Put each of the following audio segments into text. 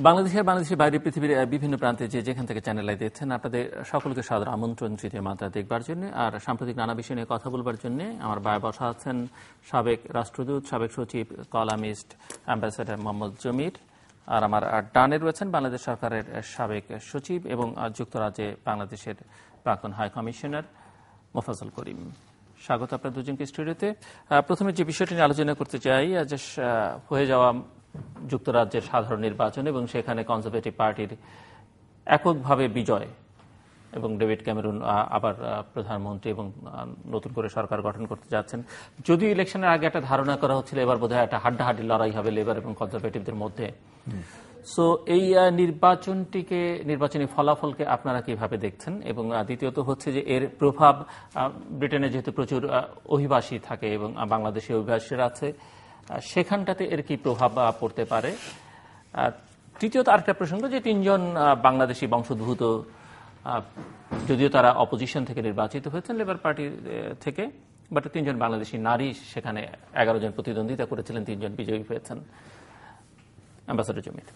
বাংলাদেশের বাইরে পৃথিবীর বিভিন্ন প্রান্তে যেখান থেকে চ্যানেল আই দেখছেন, আপনাদের সকলকে সাদর আমন্ত্রণ তৃতীয় মাত্রা দেখবার জন্য আর সাম্প্রতিক নানা বিষয় নিয়ে কথা বলবার জন্য আমার বায়ে বসা আছেন সাবেক রাষ্ট্রদূত, সাবেক সচিব, কলামিস্ট, অ্যাম্বাসেডর মোহাম্মদ জমির, আর আমার ডানে রয়েছেন বাংলাদেশ সরকারের সাবেক সচিব এবং যুক্তরাজ্যে বাংলাদেশের প্রাক্তন হাই কমিশনার মোফাজ্জল করিম। স্বাগত আপনার দুজনকে স্টুডিওতে। প্রথমে যে বিষয়টি নিয়ে আলোচনা করতে চাই, যে হয়ে যাওয়া যুক্তরাজ্যের সাধারণ নির্বাচন এবং সেখানে কনজারভেটিভ পার্টির এককভাবে বিজয় এবং ডেভিড ক্যামেরুন আবার প্রধানমন্ত্রী এবং নতুন করে সরকার গঠন করতে যাচ্ছেন। যদিও ইলেকশনের আগে একটা ধারণা করা হচ্ছিল এবার বোধহয় একটা হাড্ডাহাড্ডি লড়াই হবে লেবার এবং কনজারভেটিভদের মধ্যে। সো এই নির্বাচনী ফলাফলকে আপনারা কিভাবে দেখছেন? এবং দ্বিতীয়ত হচ্ছে যে এর প্রভাব ব্রিটেনে যেহেতু প্রচুর অভিবাসী থাকে এবং বাংলাদেশে অভিবাসীরা আছে, সেখানটাতে এর কি প্রভাব পড়তে পারে? তৃতীয়ত আরেকটা প্রসঙ্গ যে তিনজন বাংলাদেশি বংশোদ্ভূত, যদিও তারা অপোজিশন থেকে নির্বাচিত হয়েছেন লেবার পার্টি থেকে, বাট তিনজন বাংলাদেশি নারী সেখানে 11 জন প্রতিদ্বন্দ্বিতা করেছিলেন, 3 জন বিজয়ী হয়েছেন। অ্যাম্বাসেডর জমির।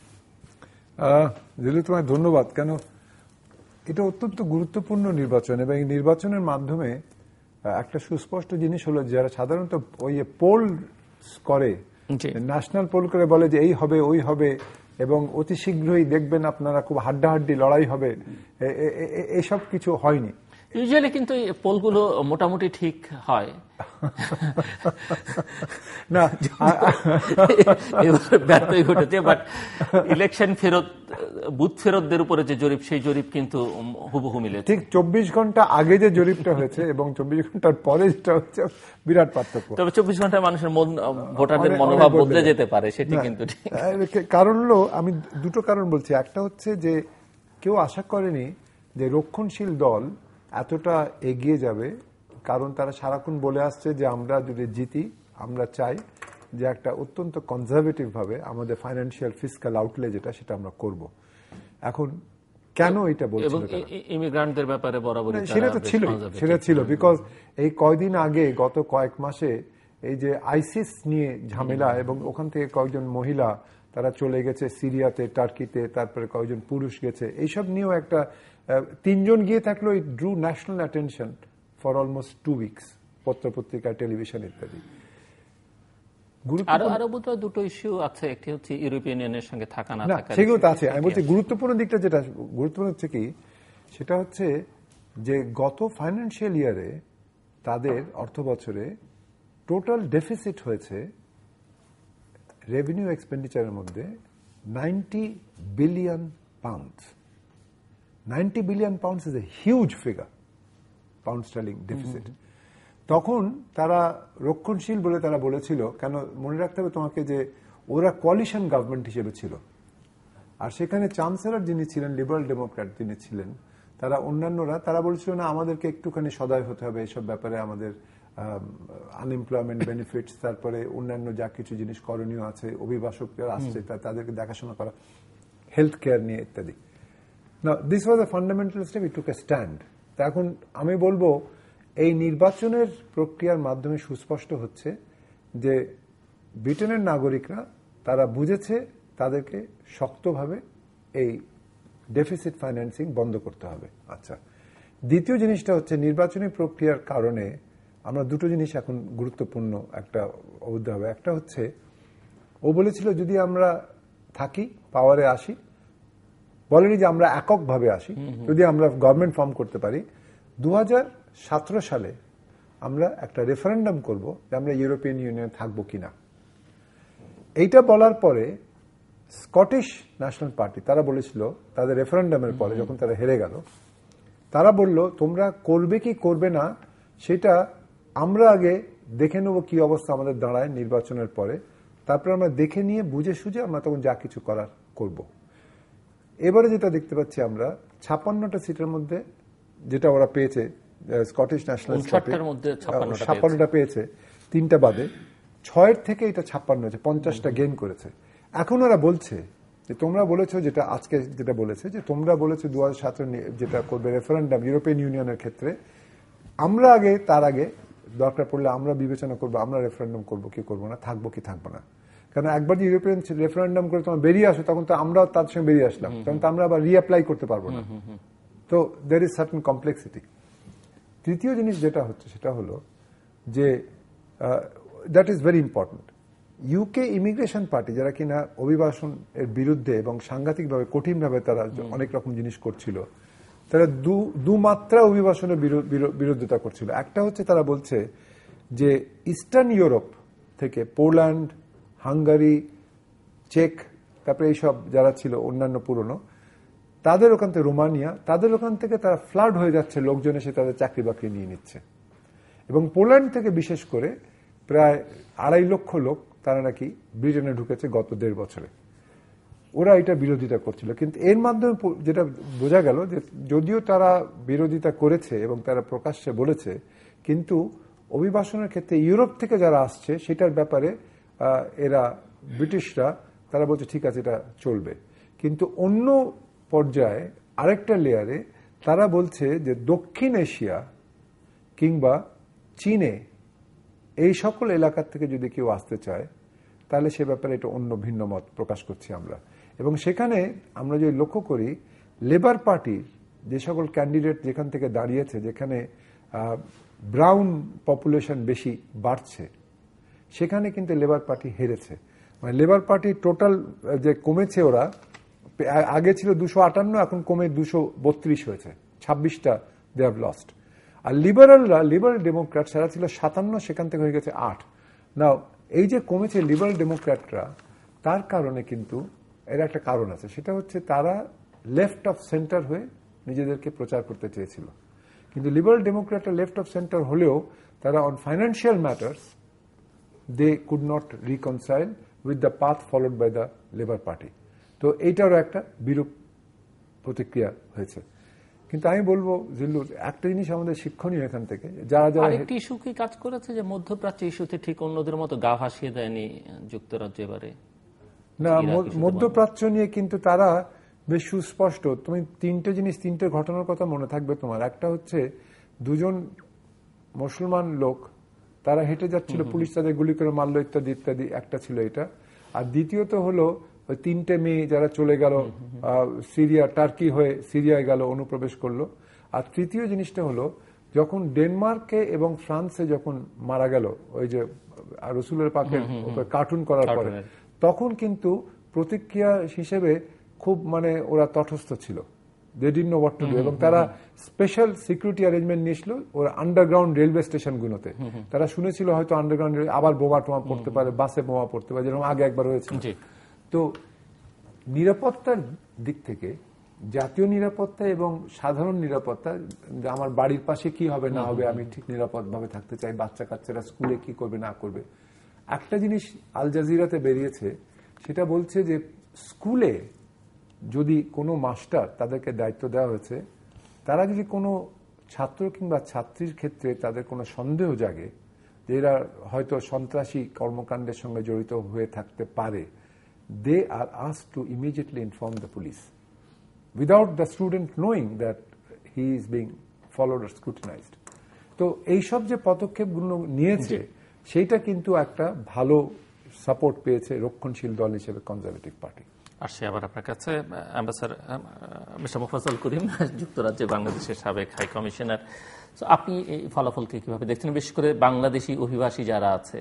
দিলু, তোমায় ধন্যবাদ। কেন এটা অত্যন্ত গুরুত্বপূর্ণ নির্বাচন এবং এই নির্বাচনের মাধ্যমে একটা সুস্পষ্ট জিনিস হলো, যারা সাধারণত ওই পোল করে, ন্যাশনাল পোল করে বলে যে এই হবে ওই হবে এবং অতি শীঘ্রই দেখবেন আপনারা খুব হাড্ডাহাড্ডি লড়াই হবে, এসব কিছু হয়নি। ইউজুয়ালি কিন্তু এই পোলগুলো মোটামুটি ঠিক হয় না, ব্যর্থই ঘটেছে। বাট ইলেকশন বুথ ফেরতদের উপরে যে জরিপ, সেই জরিপ কিন্তু হুবহু মিলে। ঠিক 24 ঘন্টা আগে যে জরিপটা হয়েছে এবং 24 ঘন্টার পরে যেটা হচ্ছে বিরাট পার্থক্য। তবে 24 ঘন্টায় মানুষের ভোটারদের মনোভাব বদলে যেতে পারে, সেটি কিন্তু কারণ হলো, আমি দুটো কারণ বলছি। একটা হচ্ছে যে কেউ আশা করেনি যে রক্ষণশীল দল এতটা এগিয়ে যাবে, কারণ তারা সারাক্ষণ বলে আসছে যে আমরা যদি জিতি আমরা চাই যে একটা অত্যন্ত কনজারভেটিভ ভাবে আমাদের ফাইন্যান্সিয়াল ফিসক্যাল আউটলে যেটা সেটা আমরা করব। এখন কেন এটা বলছিল? ইমিগ্রান্টদের ব্যাপারে বরাবর সেটা ছিল বিকজ এই কয়দিন আগে গত কয়েক মাসে এই যে আইসিস নিয়ে ঝামেলা এবং ওখান থেকে কয়েকজন মহিলা তারা চলে গেছে সিরিয়াতে, টার্কিতে, তারপরে কয়েকজন পুরুষ গেছে, এইসব নিয়েও একটা 3 জন গিয়ে থাকলো। It drew national attention for almost 2 weeks, পত্রপত্রিকা, টেলিভিশন ইত্যাদি। আরো বোধহয় দুটো ইস্যু আছে, একটি হচ্ছে ইউরোপিয়ান ইউনিয়নের সঙ্গে থাকা না থাকা, সেগুলো তো আছে। আমি বলছি গুরুত্বপূর্ণ দিকটা, যেটা গুরুত্বপূর্ণ হচ্ছে কি, সেটা হচ্ছে যে গত ফাইন্যান্সিয়াল ইয়ারে তাদের অর্থ বছরে টোটাল ডেফিসিট হয়েছে রেভিনিউ এক্সপেন্ডিচারের মধ্যে 90 billion pounds. 90 billion pounds is a huge figure, pound sterling deficit. তখন তারা রক্ষণশীল বলে তারা বলেছিল, কেন মনে রাখতে হবে তোমাকে যে ওরা কোয়ালিশন গভর্নমেন্ট হিসেবে ছিল, আর সেখানে চ্যান্সেলর যিনি ছিলেন লিবারাল ডেমোক্র্যাট যিনি ছিলেন, তারা অন্যান্যরা তারা বলছিল না আমাদেরকে একটুখানি সদয় হতে হবে এসব ব্যাপারে, আমাদের আনএমপ্লয়মেন্ট বেনিফিটস, তারপরে অন্যান্য যা কিছু জিনিস করণীয় আছে, অভিবাসকরা আসছে তাদেরকে দেখাশোনা করা, হেলথ কেয়ার নিয়ে ইত্যাদি। Now, this was a fundamental step. We took a stand. তা এখন আমি বলবো এই নির্বাচনের প্রক্রিয়ার মাধ্যমে সুস্পষ্ট হচ্ছে যে ব্রিটেনের নাগরিকরা তারা বুঝেছে তাদেরকে শক্তভাবে এই ডেফিসিট ফাইন্যান্সিং বন্ধ করতে হবে। আচ্ছা, দ্বিতীয় জিনিসটা হচ্ছে নির্বাচনী প্রক্রিয়ার কারণে আমরা দুটো জিনিস এখন গুরুত্বপূর্ণ একটা অবধি হবে। একটা হচ্ছে ও বলেছিল যদি আমরা থাকি, পাওয়ারে আসি, বলেনি যে আমরা এককভাবে আসি, যদি আমরা গভর্নমেন্ট ফর্ম করতে পারি, 2017 সালে আমরা একটা রেফারেন্ডাম করব যে আমরা ইউরোপিয়ান ইউনিয়নে থাকবো কিনা। এইটা বলার পরে স্কটিশ ন্যাশনাল পার্টি তারা বলেছিল তাদের রেফারেন্ডামের পরে, যখন তারা হেরে গেল, তারা বলল তোমরা করবে কি করবে না সেটা আমরা আগে দেখে নেব কি অবস্থা আমাদের দাঁড়ায় নির্বাচনের পরে, তারপর আমরা দেখে নিয়ে বুঝে সুঝে আমরা তখন যা কিছু করার করব। এবারে যেটা দেখতে পাচ্ছি আমরা 56টা সিটের মধ্যে যেটা ওরা পেয়েছে, স্কটিশ ন্যাশনাল 56টা পেয়েছে, 3টা বাদে 6 থেকে এটা 56 হয়েছে, 50টা গেইন করেছে। এখন ওরা বলছে যে তোমরা বলেছো, যেটা আজকে যেটা বলেছে যে তোমরা বলেছো 2017 যেটা করবে রেফারেন্ডাম ইউরোপিয়ান ইউনিয়নের ক্ষেত্রে, আমরা আগে তার আগে দরকার পড়লে আমরা বিবেচনা করবো আমরা রেফারেন্ডাম করবো কি করবো না, থাকবো কি থাকবো না। কারণ একবার যে ইউরোপিয়ান রেফারেন্ডাম করে তোমার বেরিয়ে আসো, তখন তো আমরা তাদের সঙ্গে বেরিয়ে আসলাম, তখন তো আমরা আবার রিঅ্যাপ্লাই করতে পারবো না। তো দের ইজ সার্টেন কমপ্লেক্সিটি। তৃতীয় জিনিস যেটা হচ্ছে সেটা হলো যে that is very important, UK immigration party যারা কিনা অভিবাসন এর বিরুদ্ধে এবং সাংঘাতিকভাবে কঠিনভাবে তারা অনেক রকম জিনিস করছিল, তারা দু মাত্রা অভিবাসনের বিরোধিতা করছিল। একটা হচ্ছে তারা বলছে যে ইস্টার্ন ইউরোপ থেকে পোল্যান্ড, হাঙ্গারি, চেক, তারপরে এইসব যারা ছিল অন্যান্য পুরনো, তাদের ওখান থেকে রোমানিয়া, তাদের ওখান থেকে তারা ফ্লাড হয়ে যাচ্ছে, লোকজন এসে তাদের চাকরি বাকরি নিয়ে নিচ্ছে। এবং পোল্যান্ড থেকে বিশেষ করে প্রায় 2.5 লক্ষ লোক তারা নাকি ব্রিটেনে ঢুকেছে গত 1.5 বছরে। ওরা এটা বিরোধিতা করছিল, কিন্তু এর মাধ্যমে যেটা বোঝা গেল যে যদিও তারা বিরোধিতা করেছে এবং তারা প্রকাশ্যে বলেছে, কিন্তু অভিবাসনের ক্ষেত্রে ইউরোপ থেকে যারা আসছে সেটার ব্যাপারে এরা ব্রিটিশরা তারা বলছে ঠিক আছে এটা চলবে। কিন্তু অন্য পর্যায়ে আরেকটা লেয়ারে তারা বলছে যে দক্ষিণ এশিয়া কিংবা চীনে এই সকল এলাকার থেকে যদি কেউ আসতে চায় তাহলে সে ব্যাপারে এটা অন্য ভিন্ন মত প্রকাশ করছি আমরা। এবং সেখানে আমরা যদি লক্ষ্য করি লেবার পার্টির যে সকল ক্যান্ডিডেট যেখান থেকে দাঁড়িয়েছে, যেখানে ব্রাউন পপুলেশন বেশি বাড়ছে, সেখানে কিন্তু লেবার পার্টি হেরেছে। মানে লেবার পার্টি টোটাল যে কমেছে, ওরা আগে ছিল 258, এখন কমে 232 হয়েছে, 26টা দে হ্যাভ লস্ট। আর লিবারাল ডেমোক্র্যাট যারা ছিল 57, সেখান থেকে হয়ে গেছে 8। নাও এই যে কমেছে লিবারাল ডেমোক্র্যাটরা, তার কারণে কিন্তু এর একটা কারণ আছে, সেটা হচ্ছে তারা লেফট অফ সেন্টার হয়ে নিজেদেরকে প্রচার করতে চেয়েছিল। কিন্তু লিবারাল ডেমোক্র্যাটরা লেফট অফ সেন্টার হলেও তারা on financial matters they could not reconcile with the path followed by the Labour Party. তো এইটারও একটা বিরূপ প্রতিক্রিয়া হয়েছে। কিন্তু আমি বলবো জিল্লুর, একটা জিনিস আমাদের শিক্ষণীয় এখান থেকে, যারা আরেকটি ইস্যু কি কাজ করেছে যে মধ্যপ্রাচ্য ইস্যুতে ঠিক অন্যদের মতো গা ভাসিয়ে দেয়নি যুক্তরাজ্য এবারে? না, মধ্যপ্রাচ্য নিয়ে কিন্তু তারা বেশ সুস্পষ্ট। তুমি তিনটে ঘটনার কথা মনে থাকবে তোমার। একটা হচ্ছে দুজন মুসলমান লোক তারা হেঁটে যাচ্ছিল, পুলিশ তাদের গুলি করে মারলো, ইত্যাদি ইত্যাদি, একটা ছিল এটা। আর দ্বিতীয়ত হলো ওই 3টে মেয়ে যারা চলে গেল সিরিয়া, টার্কি হয়ে সিরিয়ায় গেল, অনুপ্রবেশ করলো। আর তৃতীয় জিনিসটা হলো যখন ডেনমার্কে এবং ফ্রান্সে যখন মারা গেল ওই যে রসুলের পাকের কার্টুন করার পরে, তখন কিন্তু প্রতিক্রিয়া হিসেবে খুব মানে ওরা তটস্থ ছিল, they didn't know what to do, এবং তারা স্পেশাল সিকিউরিটি অ্যারেঞ্জমেন্ট নিয়েছিল ওরা আন্ডারগ্রাউন্ড রেলওয়ে স্টেশনগুলোতে। তারা শুনেছিল হয়তো আন্ডারগ্রাউন্ড আবার বোমা টোমা পড়তে পারে, বাসে বোমা পড়তে পারে, যেরকম আগে একবার হয়েছে। তো নিরাপত্তার দিক থেকে জাতীয় নিরাপত্তা এবং সাধারণ নিরাপত্তা, আমার বাড়ির পাশে কি হবে না হবে, আমি ঠিক নিরাপদভাবে থাকতে চাই, বাচ্চা কাচ্চারা স্কুলে কি করবে না করবে। একটা জিনিস আল জাজিরাতে বেরিয়েছে, সেটা বলছে যে স্কুলে যদি কোনো মাস্টার, তাদেরকে দায়িত্ব দেওয়া হয়েছে, তারা যদি কোনো ছাত্র কিংবা ছাত্রীর ক্ষেত্রে তাদের কোনো সন্দেহ জাগে যে এরা হয়তো সন্ত্রাসী কর্মকাণ্ডের সঙ্গে জড়িত হয়ে থাকতে পারে, they are asked to immediately inform the police without the student knowing that he is being followed or scrutinised. তো এইসব যে পদক্ষেপগুলো নিয়েছে সেইটা কিন্তু একটা ভালো সাপোর্ট পেয়েছে রক্ষণশীল দল হিসেবে কনজারভেটিভ পার্টি। আসছে আবার আপনার কাছে অ্যাম্বাসাডর মিস্টার মোফাজ্জল করিম, যুক্তরাজ্যে বাংলাদেশের সাবেক হাই কমিশনার। আপনি এই ফলাফলকে কিভাবে দেখছেন? বিশেষ করে বাংলাদেশি অভিবাসী যারা আছে,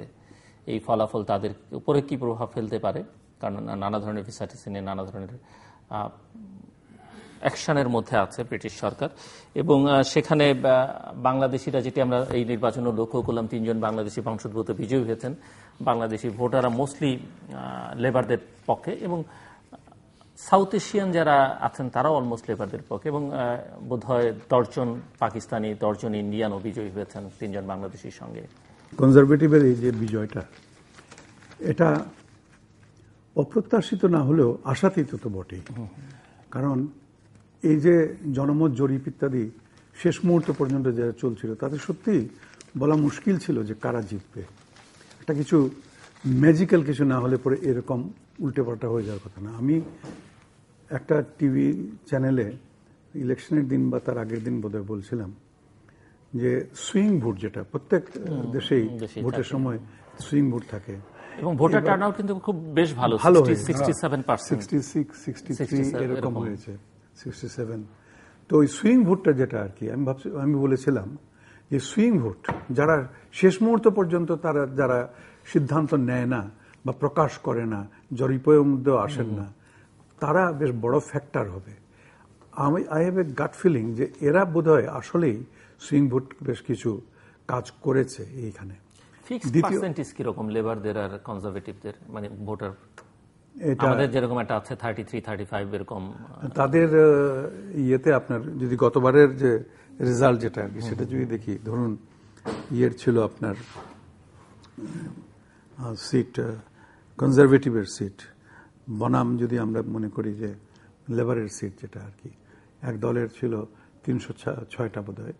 এই ফলাফল তাদের উপরে কি প্রভাব ফেলতে পারে? কারণ নানা ধরনের ভিসা টিসা নিয়ে নানা ধরনের অ্যাকশনের মধ্যে আছে ব্রিটিশ সরকার, এবং সেখানে বাংলাদেশিরা, যেটি আমরা এই নির্বাচনে লক্ষ্য করলাম, 3 জন বাংলাদেশি বংশোদ্ভূত বিজয়ী হয়েছেন। বাংলাদেশি ভোটাররা মোস্টলি লেবারদের পক্ষে, এবং সাউথ এশিয়ান যারা আছেন তারাও অলমোস্ট লেবারদের পক্ষে, এবং বোধহয় 10 জন পাকিস্তানি, 10 জন ইন্ডিয়ানও বিজয়ী হয়েছেন 3 জন বাংলাদেশির সঙ্গে। কনজারভেটিভের এই যে বিজয়টা, এটা অপ্রত্যাশিত না হলেও আশাতীত তো বটেই। কারণ এই যে জনমত জরিপ ইত্যাদি শেষ মুহূর্ত পর্যন্ত যারা চলছিল, তাদের সত্যি বলা মুশকিল ছিল যে কারা জিতবে। একটা কিছু ম্যাজিক্যাল কিছু না হলে পরে এরকম উল্টেপাল্টা হয়ে যাওয়ার কথা না। আমি একটা টিভি চ্যানেলে ইলেকশনের দিন বা তার আগের দিন বোধহয় বলছিলাম যে সুইং ভোট, যেটা প্রত্যেক দেশেই ভোটের সময় সুইং ভোট থাকে, এবং ভোটার টার্নআউট কিন্তু খুব বেশ ভালো, 67%, 66, 63 এরকম হয়েছে, 67। তো ওই সুইং ভোটটা যেটা আর কি আমি বলেছিলাম যে সুইং ভোট যারা শেষ মুহূর্ত পর্যন্ত তারা যারা সিদ্ধান্ত নেয় না বা প্রকাশ করে না, জরিপের মধ্যেও আসেন না, তারা বেশ বড় ফ্যাক্টর হবে। I have a gut feeling যে এরা বোধহয় আসলেই সুইং ভোট বেশ কিছু কাজ করেছে এইখানে। ফিক্সড পার্সেন্টেজ কিরকম লেবারদের আর কনজারভেটিভদের, মানে ভোটার আমাদের যেরকম একটা আছে 33-35 এরকম, তাদের ইয়েতে আপনার যদি গতবারের যে রেজাল্ট যেটা আর কি সেটা যদি দেখি, ধরুন ইয়ের ছিল আপনার সিট কনজারভেটিভের সিট বনাম যদি আমরা মনে করি যে লেবারের সিট যেটা আর কি এক দলের ছিল 306টা বোধ হয়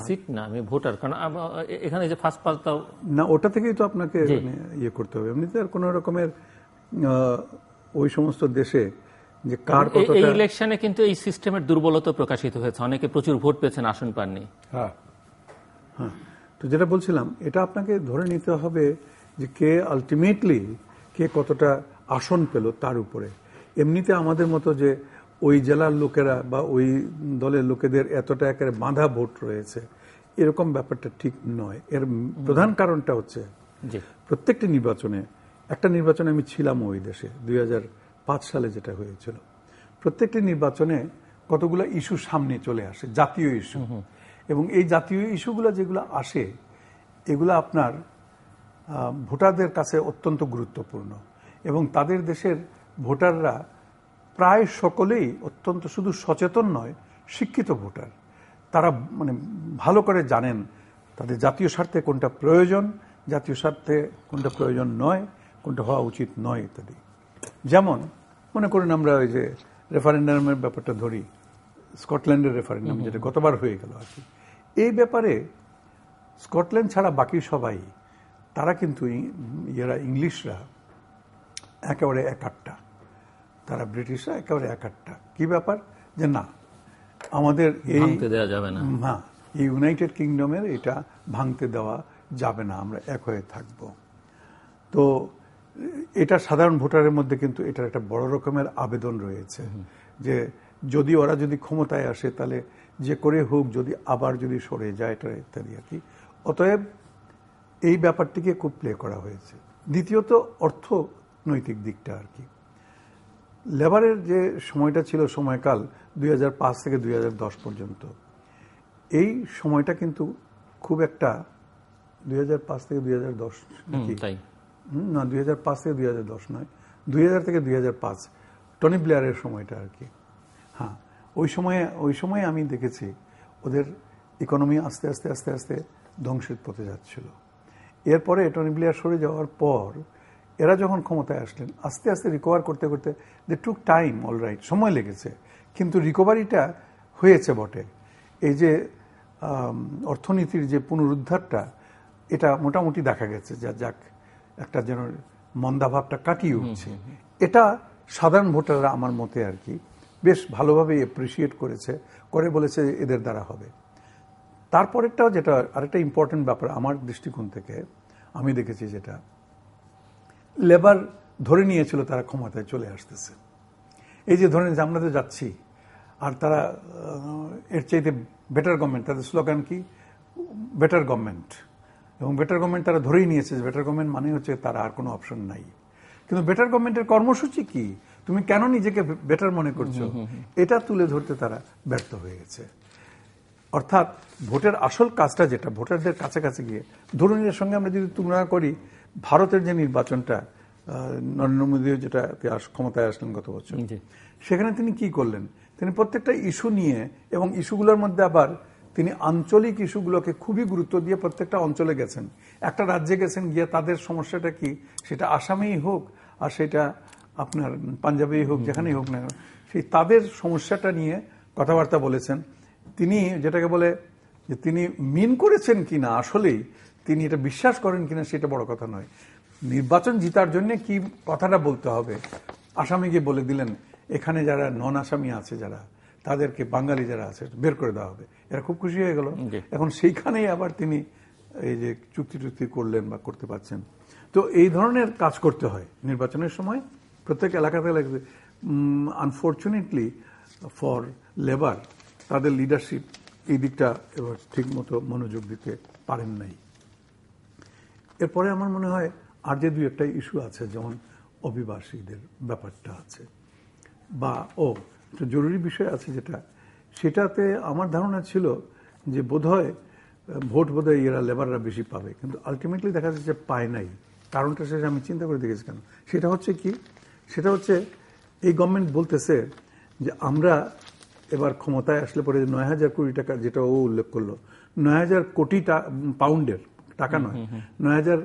সিট না, আমি ভোটার, কারণ এখানে যে ফার্স্ট পাসটাও না, ওটা থেকেই তো আপনাকে ইয়ে করতে হবে। এমনিতে আর কোনো রকমের ওই সমস্ত দেশে যে কার কতটা, এই ইলেকশনে কিন্তু এই সিস্টেমের দুর্বলতা প্রকাশিত হয়েছে, অনেকে প্রচুর ভোট পেয়েছেন, আসন পাননি। হ্যাঁ, তো যেটা বলছিলাম এটা আপনাকে ধরে নিতে হবে যে কে আলটিমেটলি কে কতটা আসন পেল তার উপরে। এমনিতে আমাদের মতো যে ওই জেলার লোকেরা বা ওই দলের লোকেদের এতটা একেবারে বাঁধা ভোট রয়েছে এরকম ব্যাপারটা ঠিক নয়। এর প্রধান কারণটা হচ্ছে প্রত্যেকটি নির্বাচনে, একটা নির্বাচনে আমি ছিলাম ওই দেশে 2005 সালে যেটা হয়েছিল, প্রত্যেকটি নির্বাচনে কতগুলো ইস্যু সামনে চলে আসে, জাতীয় ইস্যু, এবং এই জাতীয় ইস্যুগুলো যেগুলো আসে এগুলো আপনার ভোটারদের কাছে অত্যন্ত গুরুত্বপূর্ণ, এবং তাদের দেশের ভোটাররা প্রায় সকলেই অত্যন্ত শুধু সচেতন নয়, শিক্ষিত ভোটার। তারা মানে ভালো করে জানেন তাদের জাতীয় স্বার্থে কোনটা প্রয়োজন, জাতীয় স্বার্থে কোনটা প্রয়োজন নয়, কোনটা হওয়া উচিত নয় ইত্যাদি। যেমন মনে করেন আমরা ওই যে রেফারেন্ডামের ব্যাপারটা ধরি, স্কটল্যান্ডের রেফারেন্ডাম যেটা গতবার হয়ে গেল আর কি, এই ব্যাপারে স্কটল্যান্ড ছাড়া বাকি সবাই তারা কিন্তু ইংলিশরা একেবারে একাট্টা, তারা ব্রিটিশরা একেবারে একাট্টা। কি ব্যাপার যে না আমাদের এই দেওয়া যাবে না, হ্যাঁ এই ইউনাইটেড কিংডমের এটা ভাঙতে দেওয়া যাবে না, আমরা এক হয়ে থাকব। তো এটা সাধারণ ভোটারের মধ্যে কিন্তু এটার একটা বড় রকমের আবেদন রয়েছে যে যদি ওরা যদি ক্ষমতায় আসে তাহলে যে করে হোক যদি আবার যদি সরে যায় এটা ইত্যাদি আর কি। অতএব এই ব্যাপারটিকে খুব প্লে করা হয়েছে। দ্বিতীয়ত অর্থনৈতিক দিকটা আর কি, লেবারের যে সময়টা ছিল সময়কাল 2005 থেকে 2010 পর্যন্ত, এই সময়টা কিন্তু খুব একটা 2005 থেকে 2010 না 2005 থেকে 2010 নয়, 2000 থেকে 2005 টনি ব্লেয়ারের সময়টা আর কি। হ্যাঁ, ওই সময়ে আমি দেখেছি ওদের ইকোনমি আস্তে আস্তে আস্তে আস্তে ধ্বংসের পথে যাচ্ছিল। এরপরে টনি ব্লেয়ার সরে যাওয়ার পর এরা যখন ক্ষমতায় আসলেন আস্তে আস্তে রিকভার করতে করতে দে টুক টাইম, অলরাইট সময় লেগেছে, কিন্তু রিকভারিটা হয়েছে বটে। এই যে অর্থনীতির যে পুনরুদ্ধারটা এটা মোটামুটি দেখা গেছে, যাক একটা যেন মন্দাভাবটা কাটিয়ে উঠছে। এটা সাধারণ ভোটাররা আমার মতে আর কি বেশ ভালোভাবে এপ্রিসিয়েট করেছে, করে বলেছে এদের দ্বারা হবে। তারপরেরটাও যেটা আরেকটা ইম্পর্টেন্ট ব্যাপার আমার দৃষ্টিকোণ থেকে আমি দেখেছি, যেটা লেবার ধরে নিয়েছিল তারা ক্ষমতায় চলে আসতেছে। এই যে ধরেন যে আমরা তো যাচ্ছি আর তারা এর চাইতে বেটার গভর্নমেন্ট, তাদের স্লোগান কি বেটার গভর্নমেন্ট, এবং বেটার গভর্নমেন্ট তারা ধরেই নিয়েছে। বেটার গভর্নমেন্ট মানে হচ্ছে তারা আর কোনো অপশন নাই। কিন্তু বেটার গভর্নমেন্টের কর্মসূচি কি, তুমি কেন নিজেকে বেটার মনে করছো, এটা তুলে ধরতে তারা ব্যর্থ হয়ে গেছে। অর্থাৎ ভোটের আসল কাজটা যেটা ভোটারদের কাছাকাছি গিয়ে, ধরুন এর সঙ্গে আমরা যদি তুলনা করি ভারতের যে নির্বাচনটা নরেন্দ্র মোদী যেটা ক্ষমতায় আসলেন গত বছর, সেখানে তিনি কি করলেন, তিনি প্রত্যেকটা ইস্যু নিয়ে এবং ইস্যুগুলোর মধ্যে আবার তিনি আঞ্চলিক ইস্যুগুলোকে খুবই গুরুত্ব দিয়ে প্রত্যেকটা অঞ্চলে গেছেন। একটা রাজ্যে গেছেন, গিয়ে তাদের সমস্যাটা কি, সেটা আসামেই হোক আর সেটা আপনার পাঞ্জাবেই হোক, যেখানেই হোক না, সেই তাদের সমস্যাটা নিয়ে কথাবার্তা বলেছেন। তিনি যেটাকে বলে যে তিনি মিন করেছেন কিনা, আসলেই তিনি এটা বিশ্বাস করেন কিনা সেটা বড় কথা নয়, নির্বাচন জিতার জন্য কি কথাটা বলতে হবে আসামে গিয়ে বলে দিলেন, এখানে যারা নন আসামি আছে যারা তাদেরকে বাঙালি যারা আছে বের করে দেওয়া হবে। এরা খুব খুশি হয়ে গেল। এখন সেইখানেই আবার তিনি এই যে চুক্তি করলেন বা করতে পারছেন। তো এই ধরনের কাজ করতে হয় নির্বাচনের সময় প্রত্যেক এলাকাতে। আনফর্চুনেটলি ফর লেবার, তাদের লিডারশিপ এই দিকটা এবার ঠিক মতো মনোযোগ দিতে পারেন নাই। এরপরে আমার মনে হয় আর যে দুই একটা ইস্যু আছে, যেমন অভিবাসীদের ব্যাপারটা আছে, বা একটা জরুরি বিষয় আছে সেটাতে আমার ধারণা ছিল যে বোধহয় ভোট বোধহয় এরা লেবাররা বেশি পাবে, কিন্তু আলটিমেটলি দেখা যাচ্ছে পায় নাই। কারণটা শেষে আমি চিন্তা করে দেখেছি কেন। সেটা হচ্ছে কি, সেটা হচ্ছে এই গভর্নমেন্ট বলতেছে যে আমরা এবার ক্ষমতায় আসলে পরে 9,000 কোটি টাকা, যেটা ও উল্লেখ করলো, 9,000 কোটি পাউন্ডের টাকা নয়, 90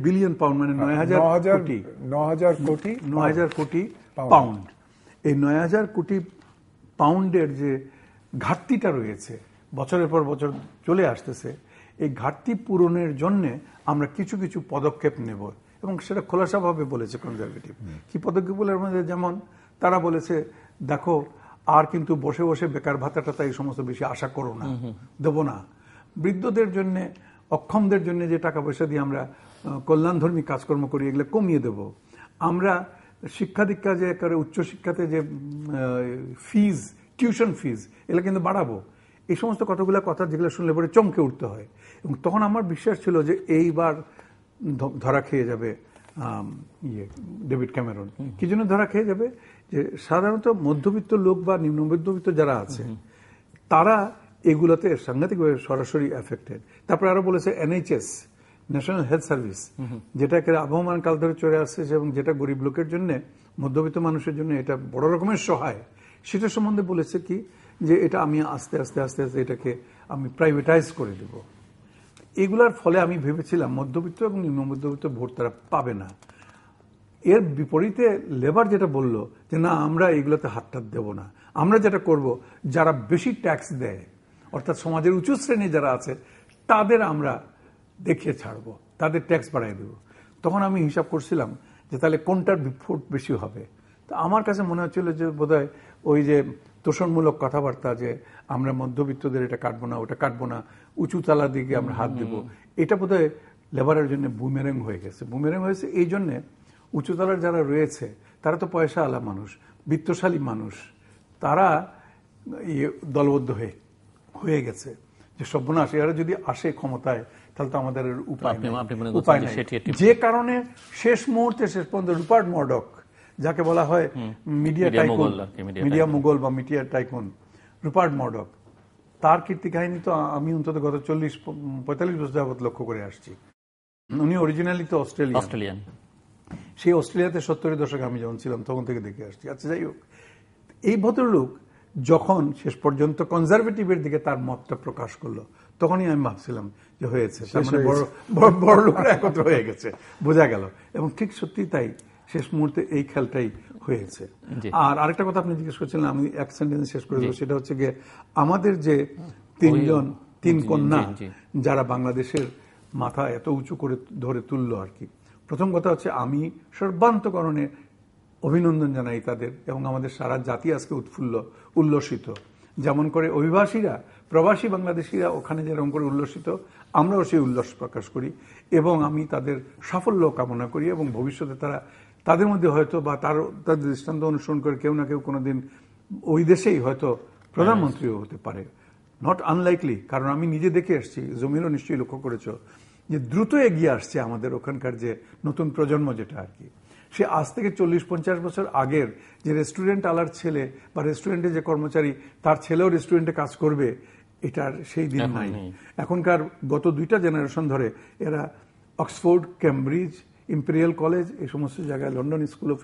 বিলিয়ন পাউন্ড, মানে 9,000 কোটি পাউন্ড। এই 9,000 কোটি পাউন্ডের যে ঘাটতিটা রয়েছে বছরের পর বছর চলে আসতেছে, এই ঘাটতি পূরণের জন্য আমরা কিছু কিছু পদক্ষেপ নেব, এবং সেটা খোলাসাভাবে বলেছে কনজারভেটিভ। কি পদক্ষেপ বলে মধ্যে, যেমন তারা বলেছে দেখো আর কিন্তু বসে বসে বেকার ভাতাটা এই সমস্ত বেশি আশা করো না, দেব না। বৃদ্ধদের জন্য, অক্ষমদের জন্য যে টাকা পয়সা দিয়ে আমরা কল্যাণধর্মী কাজকর্ম করি, এগুলো কমিয়ে দেব। আমরা শিক্ষা দীক্ষা যে করে উচ্চশিক্ষাতে যে ফিজ, টিউশন ফিজ, এগুলো কিন্তু বাড়াবো। এই সমস্ত কথা যেগুলো শুনলে পরে চমকে উঠতে হয়। এবং তখন আমার বিশ্বাস ছিল যে এইবার ধরা খেয়ে যাবে ডেভিড ক্যামেরন। কি জন্য ধরা খেয়ে যাবে? যে সাধারণত মধ্যবিত্ত লোক বা নিম্ন মধ্যবিত্ত যারা আছে তারা এগুলোতে সাংঘাতিকভাবে সরাসরি এফেক্টেড। তারপরে আরো বলেছে NHS, ন্যাশনাল হেলথ সার্ভিস, যেটাকে আবহমান কাল ধরে চলে আসছে এবং যেটা গরিব লোকের জন্য, মধ্যবিত্ত মানুষের জন্য এটা বড় রকমের সহায়, সেটা সম্বন্ধে বলেছে কি যে এটা আমি আস্তে আস্তে আস্তে আস্তে এটাকে আমি প্রাইভেটাইজ করে দেব। এগুলার ফলে আমি ভেবেছিলাম মধ্যবিত্ত এবং নিম্ন মধ্যবিত্ত ভোট তারা পাবে না। এর বিপরীতে লেবার যেটা বলল যে না, আমরা এগুলোতে হাতটা দেব না, আমরা যেটা করব যারা বেশি ট্যাক্স দেয়, অর্থাৎ সমাজের উঁচু শ্রেণী যারা আছে তাদের আমরা দেখিয়ে ছাড়বো, তাদের ট্যাক্স বাড়াই দেব। তখন আমি হিসাব করছিলাম যে তাহলে কোনটার ভোট বেশি হবে। তো আমার কাছে মনে হচ্ছিল যে বোধহয় ওই যে তোষণমূলক কথাবার্তা, যে আমরা মধ্যবিত্তদের এটা কাটবো না, ওটা কাটবো না, উঁচু তালার দিকে আমরা হাত দেব, এটা বোধহয় লেবারের জন্য বুমেরেং হয়ে গেছে। বুমেরেং হয়েছে এই জন্যে, উঁচুতলার যারা রয়েছে তারা তো পয়সা আলা মানুষ, বিত্তশালী মানুষ, তারা দলবদ্ধ হয়ে গেছে যে সর্বনাশ, এরা যদি আসে ক্ষমতায় তাহলে তো আমাদের উপায় নেই। যে কারণে শেষ মুহূর্তে, শেষ পর্যন্ত রুপার্ট মারডক, যাকে বলা হয় মিডিয়া টাইকুন, মিডিয়া মুগল বা মিডিয়া টাইকুন, রুপার্ট মারডক, তার কীর্তি কাহিনী তো আমি অন্তত গত 40-45 বছর যাবত লক্ষ্য করে আসছি। উনি অরিজিনালি তো অস্ট্রেলিয়ান। সেই অস্ট্রেলিয়াতে 70-এর দশকে আমি যখন ছিলাম তখন থেকে দেখে আসছি। আচ্ছা, যাই হোক, এই ভদ্রলোক যখন শেষ পর্যন্ত কনজারভেটিভের দিকে তার মতটা প্রকাশ করলো, তখনই আমি ভাবছিলাম যে হয়েছে, মানে বড় লোকরা একত্র হয়ে গেছে, বোঝা গেল। এবং ঠিক সত্যি তাই, শেষ মুহূর্তে এই খেলটাই হয়েছে। আর আরেকটা কথা আপনি জিজ্ঞেস করছিলেন, আমি এক সেন্টেন্স শেষ করে দেবো, সেটা হচ্ছে গিয়ে আমাদের যে তিন কন্যা যারা বাংলাদেশের মাথা এত উঁচু করে ধরে তুললো আর কি। প্রথম কথা হচ্ছে আমি সর্বান্তকরণে অভিনন্দন জানাই তাদের, এবং আমাদের সারা জাতি আজকে উল্লসিত। যেমন করে অভিবাসীরা, প্রবাসী বাংলাদেশিরা ওখানে যেরকম করে উল্লসিত, আমরাও সেই উল্লাস প্রকাশ করি, এবং আমি তাদের সাফল্য কামনা করি। এবং ভবিষ্যতে তাদের মধ্যে হয়তো বা তাদের দৃষ্টান্ত অনুসরণ করে কেউ না কেউ কোনোদিন ওই দেশেই হয়তো প্রধানমন্ত্রীও হতে পারে, নট আনলাইকলি। কারণ আমি নিজে দেখে এসেছি, জমিরও নিশ্চয়ই লক্ষ্য করেছ, যে দ্রুত এগিয়ে আসছে আমাদের ওখানকার যে নতুন প্রজন্ম যেটা আর কি, সে আজ থেকে 40-50 বছর আগের যে রেস্টুরেন্ট আলার ছেলে বা রেস্টুরেন্টে যে কর্মচারী, তার ছেলেও রেস্টুরেন্টে কাজ করবে, এটার সেই দিন নাই। এখনকার গত 2টা জেনারেশন ধরে এরা অক্সফোর্ড, কেমব্রিজ, ইম্পেরিয়াল কলেজ, এই সমস্ত জায়গায়, লন্ডন স্কুল অফ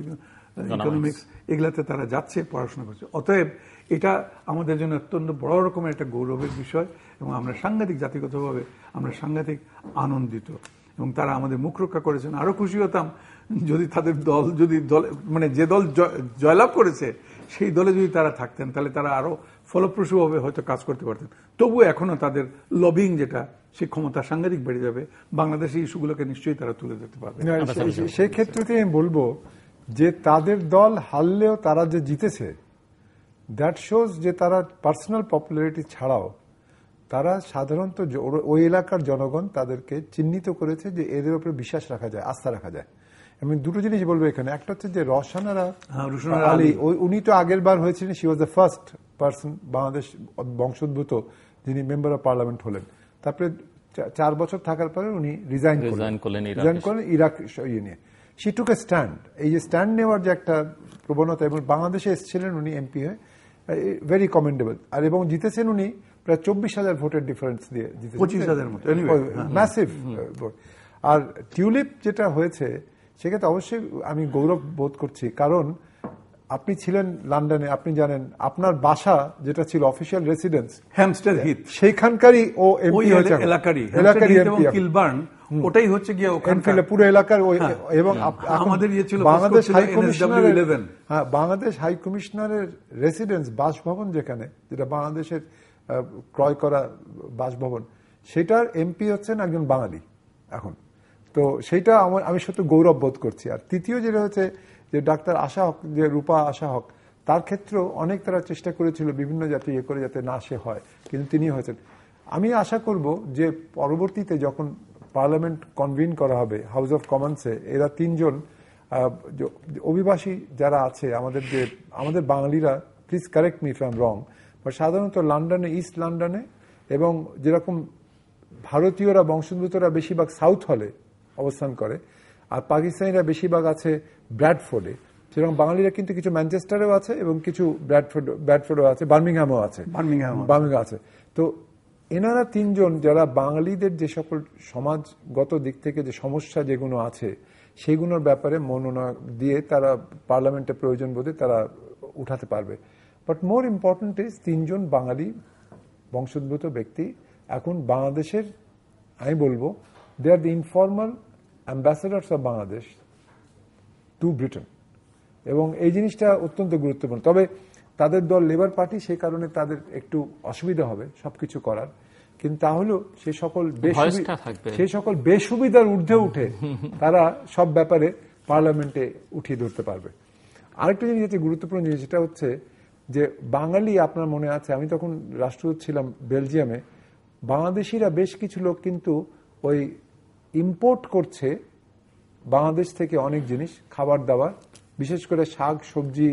ইকোনমিক্স, এগুলাতে তারা যাচ্ছে, পড়াশোনা করছে। অতএব এটা আমাদের জন্য অত্যন্ত বড় রকমের একটা গৌরবের বিষয়, এবং আমরা সাংঘাতিক, জাতিগতভাবে আমরা সাংঘাতিক আনন্দিত, এবং তারা আমাদের মুখ রক্ষা করেছেন। আরো খুশি হতাম যদি তাদের দল, মানে যে দল জয়লাভ করেছে সেই দলে যদি তারা থাকতেন, তাহলে তারা আরো ফলপ্রসূভাবে হয়তো কাজ করতে পারতেন। তবুও এখনো তাদের লবিং যেটা, সেই ক্ষমতা সাংঘাতিক বেড়ে যাবে। বাংলাদেশি ইস্যুগুলোকে নিশ্চয়ই তারা তুলে ধরতে পারবে। সেই ক্ষেত্রে আমি বলবো যে তাদের দল হারলেও তারা যে জিতেছে, দ্যাট শোজ যে তারা পার্সোনাল পপুলারিটি ছাড়াও তারা সাধারণত ওই এলাকার জনগণ তাদেরকে চিহ্নিত করেছে যে এদের উপরে বিশ্বাস রাখা যায়, আস্থা রাখা যায়। আমি দুটো জিনিস বলবো এখানে। একটা হচ্ছে যে রওশনারা আলী, উনি তো আগের বার হয়েছিলেন, she was the first person Bangladesh বংশোদ্ভূত যিনি মেম্বার অফ পার্লামেন্ট হলেন। তারপরে 4 বছর থাকার পরে উনি রিজাইন করলেন ইরাক ইয়ে নিয়ে। She took A stand. এই যে স্ট্যান্ড নেওয়ার যে একটা প্রবণতা, এবং বাংলাদেশে এসেছিলেন উনি এমপি হয়ে, ভেরি কমেন্ডেবল। আর এবং জিতেছেন উনি প্রায় 24,000 ভোটের ডিফারেন্স দিয়ে জিতেছেন, 25,000 মতো, ম্যাসিভ ভোট। আর টিউলিপ যেটা হয়েছে সেক্ষেত্রে অবশ্যই আমি গৌরব বোধ করছি, কারণ আপনি ছিলেন লন্ডনে, আপনি জানেন আপনার বাসা যেটা ছিল অফিসিয়াল রেসিডেন্স হ্যামস্টেড হিথ, সেইখানকারই ও এমপি হয়েছে, এলাকারই এমপি কিলবার্ন, ওটাই হচ্ছে গিয়ে এনফিল্ড পুরো এলাকার। এবং আমাদের ইয়ে ছিল বাংলাদেশ হাই কমিশনারের, হ্যাঁ, বাংলাদেশ হাই কমিশনারের রেসিডেন্স বাসভবন যেখানে, যেটা বাংলাদেশের ক্রয় করা বাসভবন, সেটার এমপি হচ্ছেন একজন বাঙালি এখন। তো সেইটা আমি সত্যি গৌরব বোধ করছি। আর তৃতীয় যেটা হচ্ছে যে ডাক্তার আশা হক, যে রূপা আশা হক, তার ক্ষেত্রেও অনেক তারা চেষ্টা করেছিল বিভিন্ন যাতে ইয়ে করে যাতে না সে হয়, কিন্তু তিনি হয়েছেন। আমি আশা করব যে পরবর্তীতে যখন পার্লামেন্ট কনভিন করা হবে হাউস অফ কমন্সে, এরা 3 জন অভিবাসী যারা আছে আমাদের বাঙালিরা, please correct me if I am wrong, but সাধারণত লন্ডনে, ইস্ট লন্ডনে, এবং যেরকম ভারতীয়রা বংশোদ্ভূতরা বেশিরভাগ সাউথ হলে অবস্থান করে, আর পাকিস্তানিরা বেশিরভাগ আছে ব্র্যাডফোর্ডে, সেরকম বাঙালিরা কিন্তু কিছু ম্যানচেস্টারেও আছে এবং কিছু ব্র্যাডফোর্ডেও আছে, বার্মিংহামও আছে, বার্মিংহাম আছে। তো এনারা 3 জন যারা বাঙালিদের যে সকল সমাজগত দিক থেকে যে সমস্যা যেগুলো আছে সেগুলোর ব্যাপারে মনোনয়ন দিয়ে তারা পার্লামেন্টে প্রয়োজন বোধে তারা উঠাতে পারবে। বাট মোর ইম্পর্টেন্ট ইজ 3 জন বাঙালি বংশোদ্ভূত ব্যক্তি এখন বাংলাদেশের, আমি বলবো they are the informal ambassadors of Bangladesh to Britain, এবং এই জিনিসটা অত্যন্ত গুরুত্বপূর্ণ। তবে তাদের দল লেবার পার্টি, সেই কারণে তাদের একটু অসুবিধা হবে সবকিছু করার, কিন্তু তাহলেও সেই সকল বেসুবিধার ঊর্ধ্বে উঠে তারা সব ব্যাপারে পার্লামেন্টে উঠিয়ে ধরতে পারবে। আরেকটা জিনিস হচ্ছে গুরুত্বপূর্ণ জিনিস, সেটা হচ্ছে যে বাঙালি, আপনার মনে আছে আমি তখন রাষ্ট্রদূত ছিলাম বেলজিয়ামে, বাংলাদেশিরা বেশ কিছু লোক কিন্তু ওই ইম্পোর্ট করছে বাংলাদেশ থেকে অনেক জিনিস, খাবার দাবার, বিশেষ করে শাক সবজি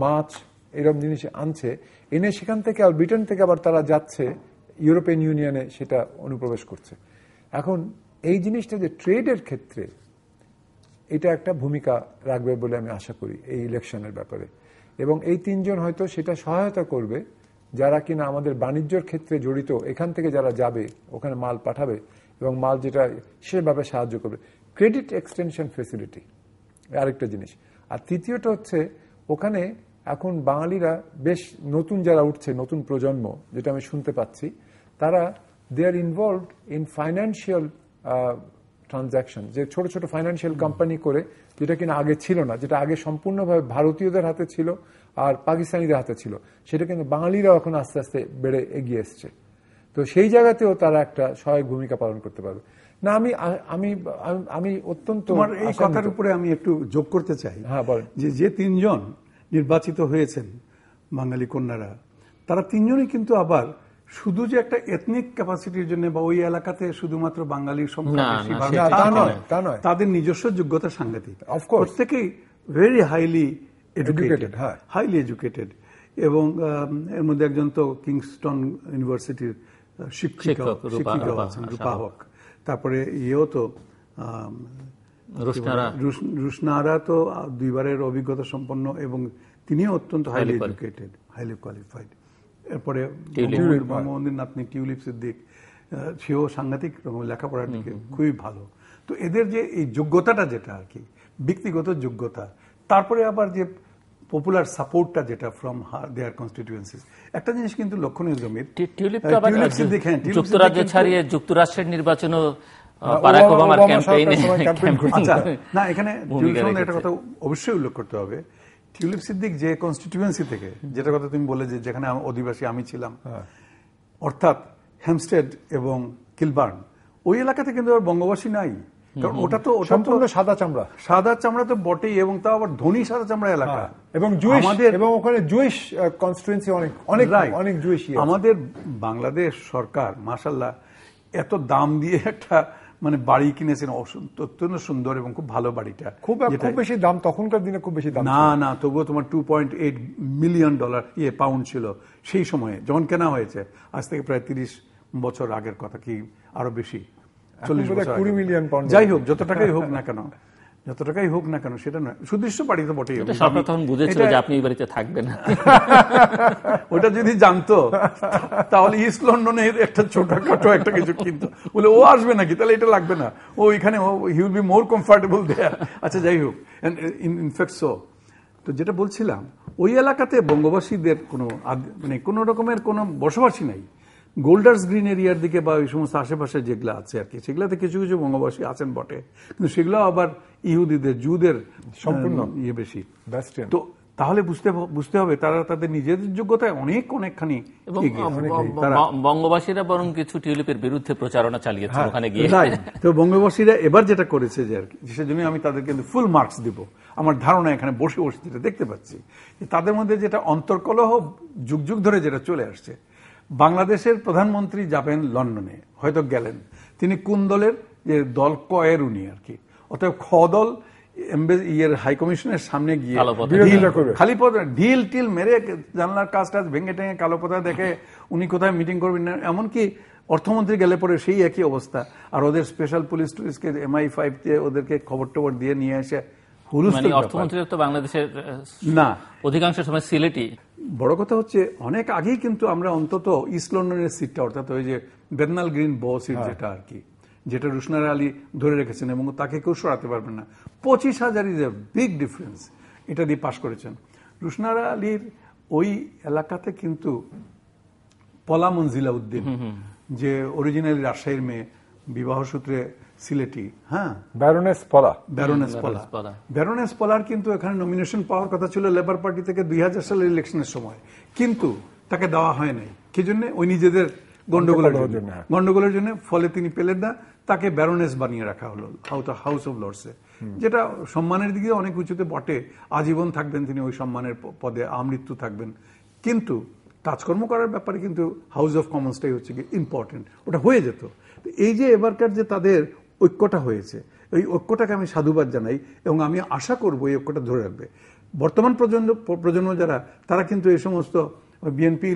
মাছ এরকম জিনিস আনছে, এনে সেখান থেকে আর ব্রিটেন থেকে আবার তারা যাচ্ছে ইউরোপিয়ান ইউনিয়নে, সেটা অনুপ্রবেশ করছে। এখন এই জিনিসটা যে ট্রেডের ক্ষেত্রে এটা একটা ভূমিকা রাখবে বলে আমি আশা করি এই ইলেকশনের ব্যাপারে, এবং এই 3 জন হয়তো সেটা সহায়তা করবে যারা কিনা আমাদের বাণিজ্যের ক্ষেত্রে জড়িত, এখান থেকে যারা যাবে ওখানে মাল পাঠাবে এবং মাল যেটা সেভাবে সাহায্য করবে। ক্রেডিট এক্সটেনশন ফেসিলিটি আরেকটা জিনিস। আর তৃতীয়টা হচ্ছে ওখানে এখন বাঙালিরা বেশ নতুন যারা উঠছে, নতুন প্রজন্ম, যেটা আমি শুনতে পাচ্ছি, তারা they are involved in financial transaction, যে ছোট ছোট ফাইন্যান্সিয়াল কোম্পানি করে, যেটা কিনা আগে ছিল না, যেটা আগে সম্পূর্ণভাবে ভারতীয়দের হাতে ছিল আর পাকিস্তানিদের হাতে ছিল, সেটা কিন্তু বাঙালিরাও এখন আস্তে আস্তে বেড়ে এগিয়ে এসছে। তো সেই জায়গাতেও তারা একটা সহায়ক ভূমিকা পালন করতে পারবে। না, আমি অত্যন্ত, তোমার এই কথার উপরে আমি একটু যোগ করতে চাই। হ্যাঁ, বলেন। যে 3 জন নির্বাচিত হয়েছেন বাঙালি কন্যারা, তারা 3 জনই কিন্তু আবার শুধু যে একটা এথনিক ক্যাপাসিটির জন্য বা ওই এলাকাতে শুধুমাত্র বাঙালির সংখ্যা বেশি, তাদের নিজস্ব যোগ্যতা সাংঘাতিক, প্রত্যেকেই ভেরি হাইলি এডুকেটেড, এবং এর মধ্যে একজন তো কিংস্টন ইউনিভার্সিটির শিক্ষিকা আছেন, রূপা হক। তারপরে ইয়েও তো রুশনারা তো 2 বারের অভিজ্ঞতা সম্পন্ন, এবং তিনিও অত্যন্ত হাইলি এডুকেটেড, হাইলি কোয়ালিফাইড। এরপরে বঙ্গবন্ধুর নাতনি টিউলিপ সিদ্দিক, সেও সাংঘাতিক রকম লেখাপড়ার দিকে খুবই ভালো। তো এদের যে এই যোগ্যতাটা, যেটা আর কি ব্যক্তিগত যোগ্যতা, তারপরে আবার যে পপুলার সাপোর্টটা যেটা ফ্রম দেয়ার কনস্টিটিউয়েন্সিস, একটা জিনিস কিন্তু লক্ষণীয় জমির। যুক্তরাজ্য ছাড়িয়ে যুক্তরাষ্ট্রের নির্বাচনও বারাক ওবামার ক্যাম্পেইনে, না, এখানে টিউলিপের একটা কথা অবশ্যই উল্লেখ করতে হবে। টিউলিপ সিদ্দিক যে কনস্টিটিউয়েন্সি থেকে, যেটা কথা তুমি বলে যে যেখানে অধিবাসী আমি ছিলাম, অর্থাৎ হ্যামস্টেড এবং কিলবার্ন, ওই এলাকাতে কিন্তু আর বঙ্গবাসী নাই, কারণ ওটা তো সম্পূর্ণ সাদা চামড়া তো বটেই, এবং তাও আবার ধনী সাদা চামড়া এলাকা, এবং জুইশ, এবং ওখানে জুইশ কনস্টিটুয়েন্সি অনেক জুইশ। আমাদের বাংলাদেশ সরকার মাশাআল্লাহ এত দাম দিয়ে একটা মানে বাড়ি কিনেছেন, অত্যন্ত সুন্দর এবং খুব ভালো বাড়িটা। খুব বেশি দাম তখনকার দিনে, খুব বেশি দাম না, তবুও তোমার $2.8 মিলিয়ন পাউন্ড ছিল সেই সময়ে যখন কেনা হয়েছে। আজ থেকে প্রায় 30 বছর আগের কথা, কি আরো বেশি, 40 বছর, 20 মিলিয়ন পাউন্ড। যাই হোক, যত টাকাই হোক না কেন সেটা নয়, সুদৃশ্য বাড়ি তো বটেই। সরকার তখন বুঝেছিল যে আপনি এই বাড়িতে থাকবেন না। ওটা যদি জানতো তাহলে ইস্ট লন্ডনের একটা ছোটখাটো একটা কিছু কিনতো, বলে ও আসবে নাকি, তাহলে এটা লাগবে না, ও এখানে he will be more comfortable there. আচ্ছা, যাই হোক, ইনফ্যাক্ট তো যেটা বলছিলাম, ওই এলাকাতে বঙ্গবাসীদের কোনো রকমের কোনো বসবাসী নাই। গোল্ডার্স গ্রিন এরিয়ার দিকে বা ওই সমস্ত আশেপাশে যেগুলো আছে আর কি, সেগুলোতে কিছু কিছু বঙ্গবাসী আছেন বটে, কিন্তু সেগুলো আবার ইহুদিদের, জুদের সম্পূর্ণ বেশি। তো তাহলে বুঝতে হবে তারা তাদের নিজেদের যোগ্যতায় অনেকখানি। এবং বঙ্গবাসীরা বরং কিছু টিউলিপের বিরুদ্ধে প্রচারণা চালিয়েছে ওখানে গিয়ে। তো বঙ্গবাসীরা এবার যেটা করেছে যে আর কি, সেজন্য আমি তাদেরকে ফুল মার্কস দিব। আমার ধারণা এখানে বসে যেটা দেখতে পাচ্ছি, তাদের মধ্যে যেটা অন্তর্কলহ যুগ ধরে যেটা চলে আসছে। বাংলাদেশের প্রধানমন্ত্রী যাবেন লন্ডনে, হয়তো গেলেন, তিনি কোন দলের, যে দল কয়ের উনি আর কি, অতএব খ দল হাই কমিশনের সামনে গিয়ে খালি ঢিল টিল মেরে জানলার কাজ ভেঙে টেঙে কালো পতাকা দেখে উনি কোথায় মিটিং করবেন না। এমনকি অর্থমন্ত্রী গেলে পরে সেই একই অবস্থা। আর ওদের স্পেশাল পুলিশকে MI5 দিয়ে ওদেরকে খবর টবর দিয়ে নিয়ে এসে অর্থমন্ত্রী তো বাংলাদেশের না অধিকাংশ সময় সিলেটি। বড় কথা হচ্ছে অনেক আগেই কিন্তু আমরা অন্তত ইস্ট লন্ডনের সিটটা, অর্থাৎ ওই যে বেদনাল গ্রিন সিট যেটা আর কি, যেটা রুশনারা আলী ধরে রেখেছেন এবং তাকে কেউ সরাতে পারবেন না, 25,000 ইজ এ বিগ ডিফারেন্স, এটা দিয়ে পাশ করেছেন। রুশনারা আলীর ওই এলাকাতে কিন্তু পলা মঞ্জিলা উদ্দিন, যে অরিজিনালি রাজশাহীর মেয়ে, বিবাহ সূত্রে সিলেটি, ব্যারোনেস পলার কিন্তু এখানে নমিনেশন পাওয়ার কথা ছিল লেবার পার্টি থেকে 2000 সালের ইলেকশনের সময়, কিন্তু তাকে দেওয়া হয় নাই। কি জন্য? ওই নিজেদের গন্ডগোলের জন্য। ফলে তিনি পেলেন না, তাকে ব্যারোনেস বানিয়ে রাখা হলো হাউস অফ লর্ডসে, যেটা সম্মানের দিকে অনেক উঁচুতে বটে। আজীবন থাকবেন তিনি ওই সম্মানের পদে, আমৃত্যু থাকবেন। কিন্তু কাজকর্ম করার ব্যাপারে কিন্তু হাউস অফ কমন্সটাই হচ্ছে কি ইম্পর্টেন্ট, ওটা হয়ে যেত। এই যে এবারকার যে তাদের ঐক্যটা হয়েছে, এই ঐক্যটাকে আমি সাধুবাদ জানাই এবং আমি আশা করবো এই ঐক্যটা ধরে রাখবে বর্তমান প্রজন্ম যারা, তারা কিন্তু এই সমস্ত বিএনপি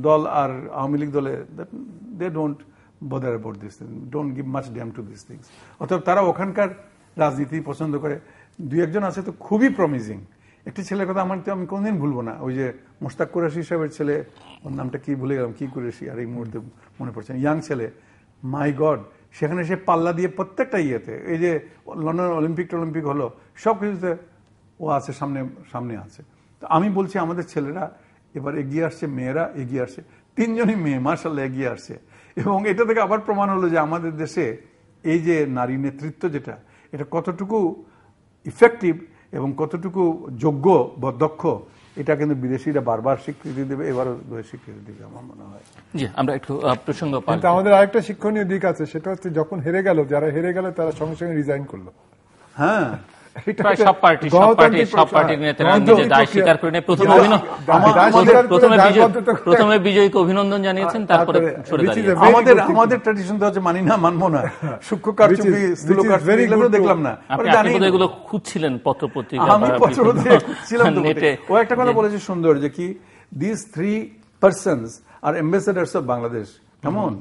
দল আর আওয়ামী লীগ দলে they don't bother about this thing, don't give much damn to this things. অর্থাৎ তারা ওখানকার রাজনীতি পছন্দ করে। 2-1 আছে তো খুবই প্রমিজিং। একটি ছেলের কথা আমি কোনদিন ভুলবো না, ওই যে মোশতাক কুরেশি সাহেবের ছেলে, ওর নামটা কি ভুলে গেলাম, কি কুরেশি, আর এই মুহূর্তে মনে পড়ছে, ইয়াং ছেলে, মাই গড, সেখানে সে পাল্লা দিয়ে প্রত্যেকটা ইয়েতে, এই যে লন্ডন অলিম্পিক হলো, সব কিছুতে ও আছে, সামনে আছে। তো আমি বলছি আমাদের ছেলেরা এবার এগিয়ে আসছে, মেয়েরা এগিয়ে আসছে, 3 জনই মেয়ে মাশাআল্লাহ এগিয়ে আসছে। এবং এটা থেকে আবার প্রমাণ হলো যে আমাদের দেশে এই যে নারী নেতৃত্ব যেটা, এটা কতটুকু ইফেক্টিভ এবং কতটুকু যোগ্য বা দক্ষ, এটা কিন্তু বিদেশিরা বারবার স্বীকৃতি দেবে, এবারও স্বীকৃতি দেবে আমার মনে হয়। জি, আমরা একটু প্রসঙ্গ কিন্তু আমাদের আরেকটা শিক্ষণীয় দিক আছে, সেটা হচ্ছে যখন যারা হেরে গেল তারা সঙ্গে সঙ্গে রিজাইন করলো। হ্যাঁ, সব পার্টির নেতারা নিজের দায় স্বীকার করে নিয়ে প্রথমে বিজয়ীকে অভিনন্দন জানিয়েছেন, তারপরে সরে দাঁড়িয়েছেন। আমাদের ট্র্যাডিশন তো হচ্ছে মানি না, মানবো না, সূক্ষ্ম কারচুপি, দেখলাম না। আপনি এগুলো খুঁজছিলেন পত্রপত্রিকা, আমি পত্রপত্রিকা খুঁজছিলাম নেটে। ও একটা কথা বলেছে সুন্দর, যে কি these 3 persons are ambassadors of Bangladesh, কেমন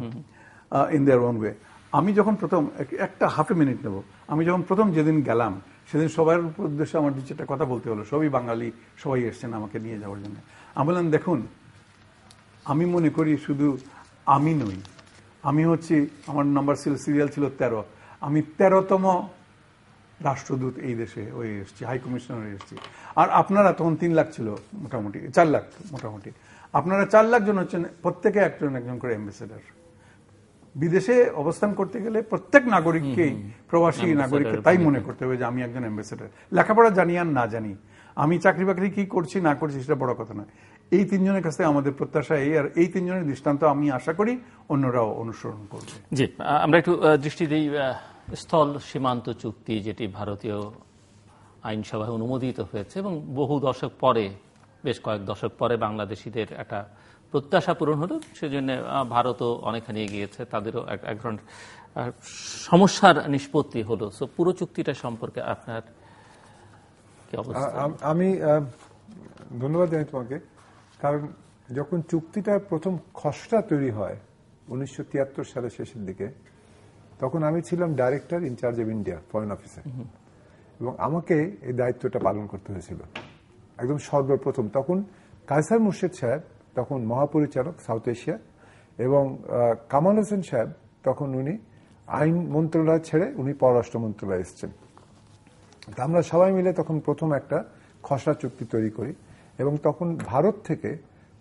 in their own way। আমি যখন প্রথম একটা হাফ এ মিনিট নেব, আমি যখন প্রথম যেদিন গেলাম, সেদিন সবার উদ্দেশ্যে আমার একটা কথা বলতে হলো, সবই বাঙালি, সবাই এসছেন আমাকে নিয়ে যাওয়ার জন্য। আমি বললাম, দেখুন, আমি মনে করি শুধু আমি নই, আমি হচ্ছি, আমার নাম্বার সিরিয়াল ছিল 13, আমি 13তম রাষ্ট্রদূত এই দেশে হয়ে এসেছি, হাই কমিশনার এসেছি। আর আপনারা তখন 3 লাখ ছিল মোটামুটি, 4 লাখ মোটামুটি, আপনারা 4 লাখ জন হচ্ছেন, প্রত্যেকে একজন করে অ্যাম্বাসেডার। বিদেশে অবস্থান করতে গেলে প্রত্যেক নাগরিককেই, প্রবাসী নাগরিককে তাই মনে করতে হবে যে আমি একজন অ্যাম্বাসেডার। লেখাপড়া জানি আর না জানি, আমি চাকরি বাকরি কি করছি না করছি সেটা বড় কথা নয়। এই 3 জনের কাছে আমাদের প্রত্যাশা এই, আর এই 3 জনের দৃষ্টান্ত আমি আশা করি অন্যরাও অনুসরণ করবে। জি, আমরা একটু দৃষ্টি দিই স্থল সীমান্ত চুক্তি যেটি ভারতীয় আইনসভায় অনুমোদিত হয়েছে এবং বহু দশক পরে, বেশ কয়েক দশক পরে বাংলাদেশিদের একটা প্রত্যাশা পূরণ হলো, সেজন্য ভারতও অনেকখানি এগিয়েছে, তাদেরও এক ধরনের সমস্যার নিষ্পত্তি হলো। সো পুরো চুক্তিটা সম্পর্কে আপনার কি অবস্থা? আমি ধন্যবাদ জানাই তোমাকে, কারণ যখন চুক্তিটার প্রথম খসড়া তৈরি হয় 1973 সালের শেষের দিকে, তখন আমি ছিলাম director incharge of India foreign অফিসে, এবং আমাকে এই দায়িত্বটা পালন করতে হয়েছিল একদম সর্বপ্রথম। তখন কায়সার মুর্শিদ সাহেব তখন মহাপরিচালক সাউথ এশিয়া, এবং কামাল হোসেন সাহেব তখন উনি আইন মন্ত্রণালয় ছেড়ে উনি পররাষ্ট্র মন্ত্রণালয়ে এসেছেন। আমরা সবাই মিলে তখন প্রথম একটা খসড়া চুক্তি তৈরি করি, এবং তখন ভারত থেকে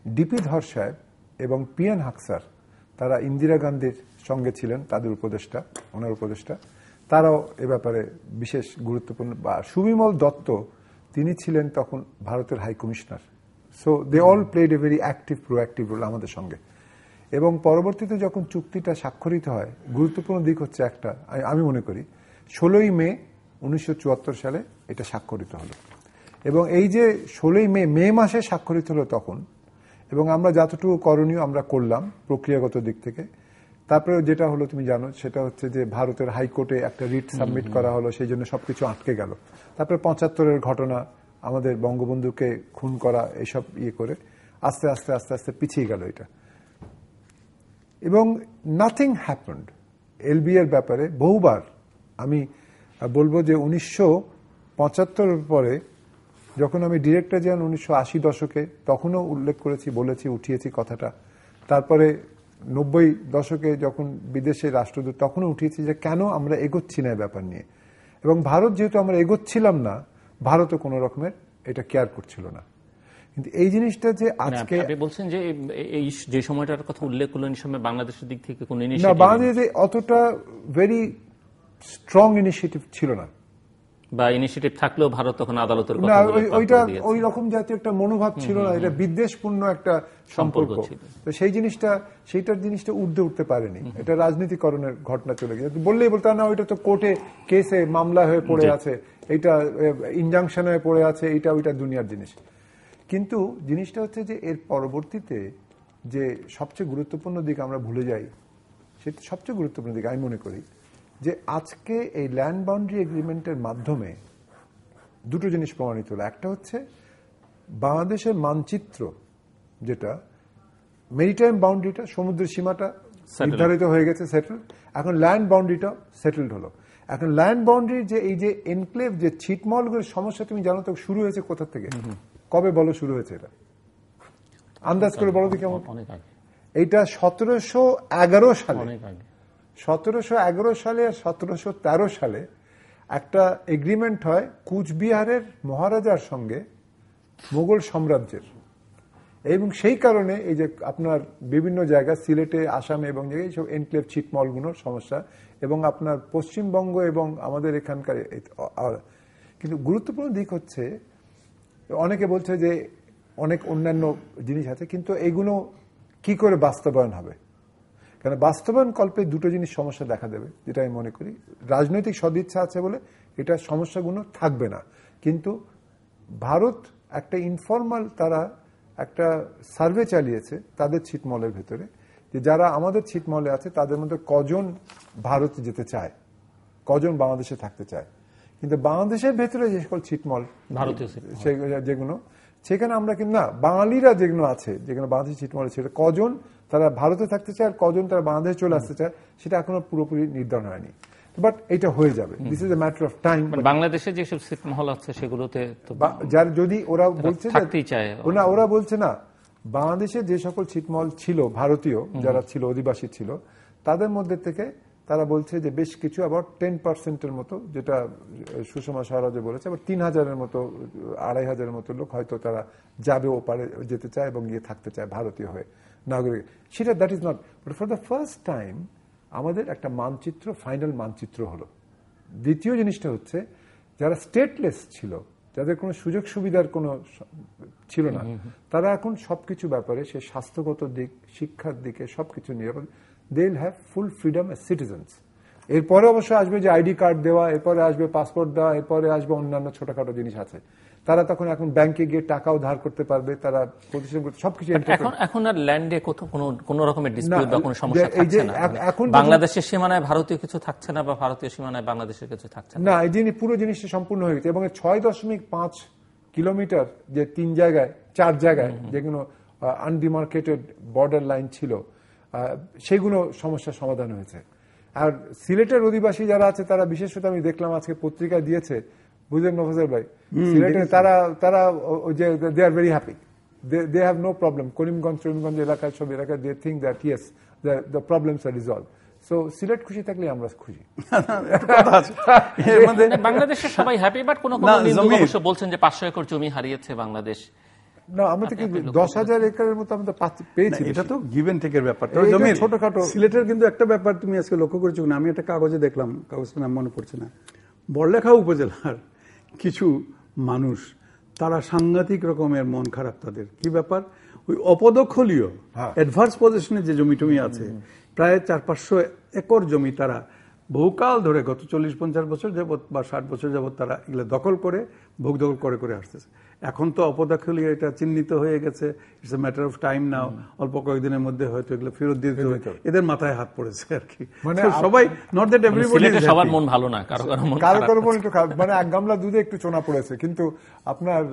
ডিপি ধর সাহেব এবং পিএন হাকসার, তারা ইন্দিরা গান্ধীর সঙ্গে ছিলেন, তাদের উপদেষ্টা, ওনার উপদেষ্টা, তারাও এ ব্যাপারে বিশেষ গুরুত্বপূর্ণ। বা সুবিমল দত্ত, তিনি ছিলেন তখন ভারতের high commissioner. So they all played a very active proactive role আমাদের সঙ্গে। এবং পরবর্তীতে যখন চুক্তিটা স্বাক্ষরিত হয়, গুরুত্বপূর্ণ দিক হচ্ছে একটা, আমি মনে করি 16ই মে 1974 সালে এটা স্বাক্ষরিত হলো। এবং এই যে 16ই মে মাসে স্বাক্ষরিত হলো তখন, এবং আমরা যতটুকু করণীয় আমরা করলাম প্রক্রিয়াগত দিক থেকে। তারপরে যেটা হলো তুমি জানো, সেটা হচ্ছে যে ভারতের হাইকোর্টে একটা রিট সাবমিট করা হলো, সেই জন্য সবকিছু আটকে গেল। তারপরে 75-এর ঘটনা, আমাদের বঙ্গবন্ধুকে খুন করা, এইসব ইয়ে করে আস্তে আস্তে আস্তে আস্তে পিছিয়ে গেল এটা। এবং নাথিং হ্যাপেন্ড এলবি এর ব্যাপারে। বহুবার আমি বলবো যে 1975-এর পরে যখন আমি ডিরেক্টর যান 1980 দশকে, তখনও উল্লেখ করেছি, বলেছি, উঠিয়েছি কথাটা। তারপরে 90 দশকে যখন বিদেশে রাষ্ট্রদূত, তখনও উঠিয়েছি যে কেন আমরা এগোচ্ছি না ব্যাপার নিয়ে। এবং ভারত যেহেতু আমরা এগোচ্ছিলাম না, ভারতও কোনো রকমের এটা কেয়ার করছিল না। কিন্তু এই জিনিসটা যে আজকে আপনি বলছেন যে এই যে সময়টার কথা উল্লেখ করলেন, এই সময় বাংলাদেশের দিক থেকে কোনো না, ইনিশিয়েটিভ, বাংলাদেশে অতটা ভেরি স্ট্রং ইনিশিয়েটিভ ছিল না, বা ইনিশিয়েটিভ থাকলেও ভারত তখন আদালতের না, কথা ওইটা ওই রকম জাতীয় একটা মনোভাব ছিল না। এটা বিদ্বেষপূর্ণ একটা সম্পর্ক ছিল। তো সেই জিনিসটা ঊর্ধ্বে উঠতে পারেনি। এটা রাজনীতিকরণের ঘটনা চলে গেছে। বললেই বলতে না, ওইটা তো কোর্টে কেসে মামলা হয়ে পড়ে আছে, এইটা ইনজাংশন হয়ে পড়ে আছে, এইটা ওইটা দুনিয়ার জিনিস। কিন্তু জিনিসটা হচ্ছে যে এর পরবর্তীতে যে সবচেয়ে গুরুত্বপূর্ণ দিক আমরা ভুলে যাই, সেটা সবচেয়ে গুরুত্বপূর্ণ দিক আমি মনে করি যে আজকে এই ল্যান্ড বাউন্ডারি এগ্রিমেন্টের মাধ্যমে দুটো জিনিস প্রমাণিত হলো। একটা হচ্ছে বাংলাদেশের মানচিত্র, যেটা মেরিটাইম বাউন্ডারিটা, সমুদ্রের সীমাটা নির্ধারিত হয়ে গেছে, সেটেল। এখন ল্যান্ড বাউন্ডারিটা সেটেলড হলো। এখন ল্যান্ড বাউন্ডারির যে এই যে এনক্লেভ, যে ছিটমহলগুলোর সমস্যা, তুমি জানো তো শুরু হয়েছে কোথা থেকে? কবে বলো শুরু হয়েছে এটা? আন্দাজ করে বলো তো কেমন? অনেক আগে। এইটা 1711 সালে, অনেক আগে। 1711 সালে আর 1713 সালে একটা এগ্রিমেন্ট হয় কুচবিহারের মহারাজার সঙ্গে মোগল সাম্রাজ্যের। এবং সেই কারণে এই যে আপনার বিভিন্ন জায়গা, সিলেটে, আসামে এবং জায়গায় সব এনক্লেভ ছিটমহলগুলোর সমস্যা, এবং আপনার পশ্চিমবঙ্গ এবং আমাদের এখানকার। কিন্তু গুরুত্বপূর্ণ দিক হচ্ছে, অনেকে বলছে যে অনেক অন্যান্য জিনিস আছে, কিন্তু এইগুলো কি করে বাস্তবায়ন হবে? কারণ বাস্তবায়ন কল্পে দুটো জিনিস সমস্যা দেখা দেবে, যেটা আমি মনে করি। রাজনৈতিক সদিচ্ছা আছে বলে এটা সমস্যাগুলো থাকবে না, কিন্তু ভারত একটা ইনফর্মাল, তারা একটা সার্ভে চালিয়েছে তাদের ছিটমহলের ভেতরে, যে যারা আমাদের ছিটমহলে আছে তাদের মধ্যে কজন ভারত যেতে চায়, কজন বাংলাদেশে থাকতে চায়। কিন্তু বাংলাদেশের ভেতরে যে সকল ছিটমহল, ভারতীয় যেগুলো, সেখানে আমরা কিন্তু না, বাঙালিরা যেগুলো আছে, যেগুলো বাংলাদেশের ছিটমহলে ছিল, কজন তারা ভারতে থাকতে চায় আর কজন তারা বাংলাদেশে চলে আসতে চায়, সেটা এখনো পুরোপুরি নির্ধারণ হয়নি। বাট এটা হয়ে যাবে, this is a matter of time. বাংলাদেশে যেসব ছিটমহল আছে সেগুলোতে যার যদি ওরা বলছে থাকতেই চায়, ওরা বলছে না, বাংলাদেশে যে সকল ছিটমহল ছিল, ভারতীয় যারা ছিল, অধিবাসী ছিল, তাদের মধ্যে থেকে তারা বলছে যে বেশ কিছু, আবার 10%-এর মতো, যেটা সুষমা স্বরাজে বলেছে, আবার 3000-এর মতো, 2500-এর মতো লোক হয়তো তারা যাবে, ওপারে যেতে চায় এবং গিয়ে থাকতে চায় ভারতীয় হয়ে, নাগরিক। সেটা that is not, but for the first time আমাদের একটা মানচিত্র, ফাইনাল মানচিত্র হলো। দ্বিতীয় জিনিসটা হচ্ছে, যারা স্টেটলেস ছিল, যাদের কোনো সুযোগ সুবিধার কোনো ছিল না, তারা এখন সবকিছু ব্যাপারে, সে স্বাস্থ্যগত দিক, শিক্ষার দিকে, সবকিছু নিরাপদ, they will have full freedom as citizens. এরপরে অবশ্য আসবে যে আইডি কার্ড দেওয়া, এরপরে আসবে পাসপোর্ট দেওয়া, এরপরে আসবে অন্যান্য ছোটখাটো জিনিস আছে। তারা তখন এখন ব্যাংকে গিয়ে টাকাও ধার করতে পারবে, তারা প্রতিষ্ঠান করতে সবকিছু। এখন আর ল্যান্ডে কোন রকমের ডিসপিউট বা কোনো সমস্যা থাকছে না। এখন বাংলাদেশের সীমানায় ভারতীয় কিছু থাকছে না বা ভারতীয় সীমানায় বাংলাদেশের কিছু থাকছে না। এই পুরো জিনিসটা সম্পূর্ণ হয়ে গেছে এবং 6.5 কিলোমিটার যে 4 জায়গায় যেগুলো আনডিমার্কেটেড বর্ডার লাইন ছিল, সেগুলো সমস্যার সমাধান হয়েছে। আর সিলেটের অধিবাসী যারা আছে তারা বিশেষত আমি দেখলাম আজকে পত্রিকা দিয়েছে, বুঝলেন নফজল ভাই, সিলেটে তারা they are very happy, they have no problem. Karimganj এলাকায় সব এলাকায় they think that yes the problems are resolve. So Sylhet খুশি থাকলে আমরা খুশি। বাংলাদেশের সবাই হ্যাপি, বাট কোন অবশ্য বলছেন যে 500 একর জমি হারিয়েছে বাংলাদেশ। না, আমরা তো 10,000 একরের মতো আমরা পেয়েছি। এটা তো গিভ এন্ড টেকের ব্যাপার। ছোটখাটো সিলেটের কিন্তু একটা ব্যাপার তুমি আজকে লক্ষ্য করেছো না, আমি একটা কাগজে দেখলাম, কাগজটা নাম মনে পড়ছে না, বড়লেখা উপজেলার কিছু মানুষ, তারা সাংঘাতিক রকমের মন খারাপ। তাদের কি ব্যাপার, ওই অপদখলীয় অ্যাডভান্স পজিশনে যে জমি টমি আছে, প্রায় 400-500 একর জমি তারা বহুকাল ধরে গত 40-50 বছর যাবৎ বা 60 বছর যাবৎ তারা এগুলো দখল করে ভোগ দখল করে করে আসতেছে। এখন তো অপদখলীয় এটা চিহ্নিত হয়ে গেছে, it's a matter of time now, অল্প কয়েকদিনের মধ্যে হয়তো এগুলো ফেরত দিতে হবে, এদের মাথায় হাত পড়েছে আর কি। মানে সবাই, নট দ্যাট এভরিবডি, সবার মন ভালো না, কারো মন একটু খারাপ, মানে এক গামলা দুধে একটু চোনা পড়েছে। কিন্তু আপনার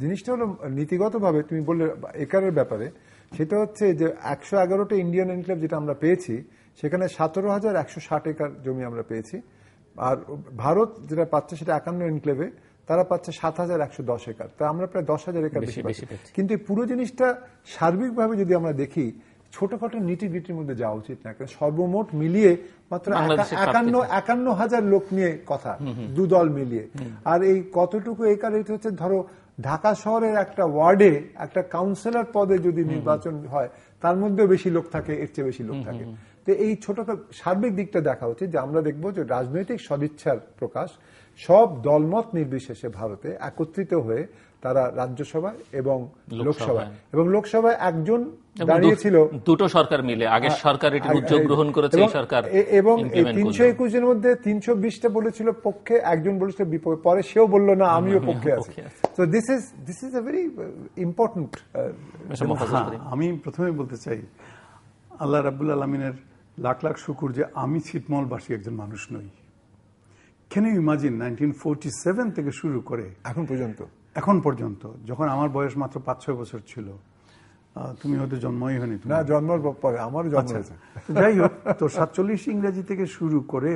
জিনিসটা হলো নীতিগতভাবে তুমি বললে একরের ব্যাপারে, সেটা হচ্ছে যে 111টা ইন্ডিয়ান এনক্লেভ যেটা আমরা পেয়েছি, সেখানে 17,160 একর জমি আমরা পেয়েছি। আর ভারত যেটা পাচ্ছে সেটা 51 এনক্লেভে, তারা পাচ্ছে 7,110 একর। তা আমরা প্রায় 10,000 একর বেশি পাচ্ছি। কিন্তু এই পুরো জিনিসটা সার্বিকভাবে যদি আমরা দেখি, ছোটখাটো নিটিগ্রিটির মধ্যে যাওয়া উচিত না। কারণ সর্বমোট মিলিয়ে মাত্র 51,000 লোক নিয়ে কথা, দু দল মিলিয়ে। আর এই কতটুকু একর, এটা হচ্ছে ধরো ঢাকা শহরের একটা ওয়ার্ডে একটা কাউন্সিলর পদে যদি নির্বাচন হয়, তার মধ্যেও বেশি লোক থাকে, এর চেয়ে বেশি লোক থাকে। তো এই ছোটখাটো সার্বিক দিকটা দেখা উচিত, যে আমরা দেখবো যে রাজনৈতিক সদিচ্ছার প্রকাশ সব দলমত নির্বিশেষে ভারতে একত্রিত হয়ে তারা রাজ্যসভায় এবং লোকসভায় একজন দাঁড়িয়েছিল, দুটো সরকার মিলে আগের সরকার এটি উদ্যোগ গ্রহণ করেছে সরকার, এবং 321 এর মধ্যে 320টা বলেছিল পক্ষে, একজন বলেছিল বিপক্ষে, পরে সেও বলল না আমিও পক্ষে আছি। তো this is a very important. আমি প্রথমে বলতে চাই, আল্লাহ রাব্বুল আলামিনের লাখ লাখ শুকর যে আমি ছিটমহলবাসী একজন মানুষ নই। ক্যান ইউ ইমাজিন 1947 থেকে শুরু করে এখন পর্যন্ত, যখন আমার বয়স মাত্র 5-6 বছর ছিল, তুমি হয়তো জন্মই হয়নি, না জন্মের পরে আমারও জন্ম হয়েছে। যাই হোক, তো 47 ইংরেজি থেকে শুরু করে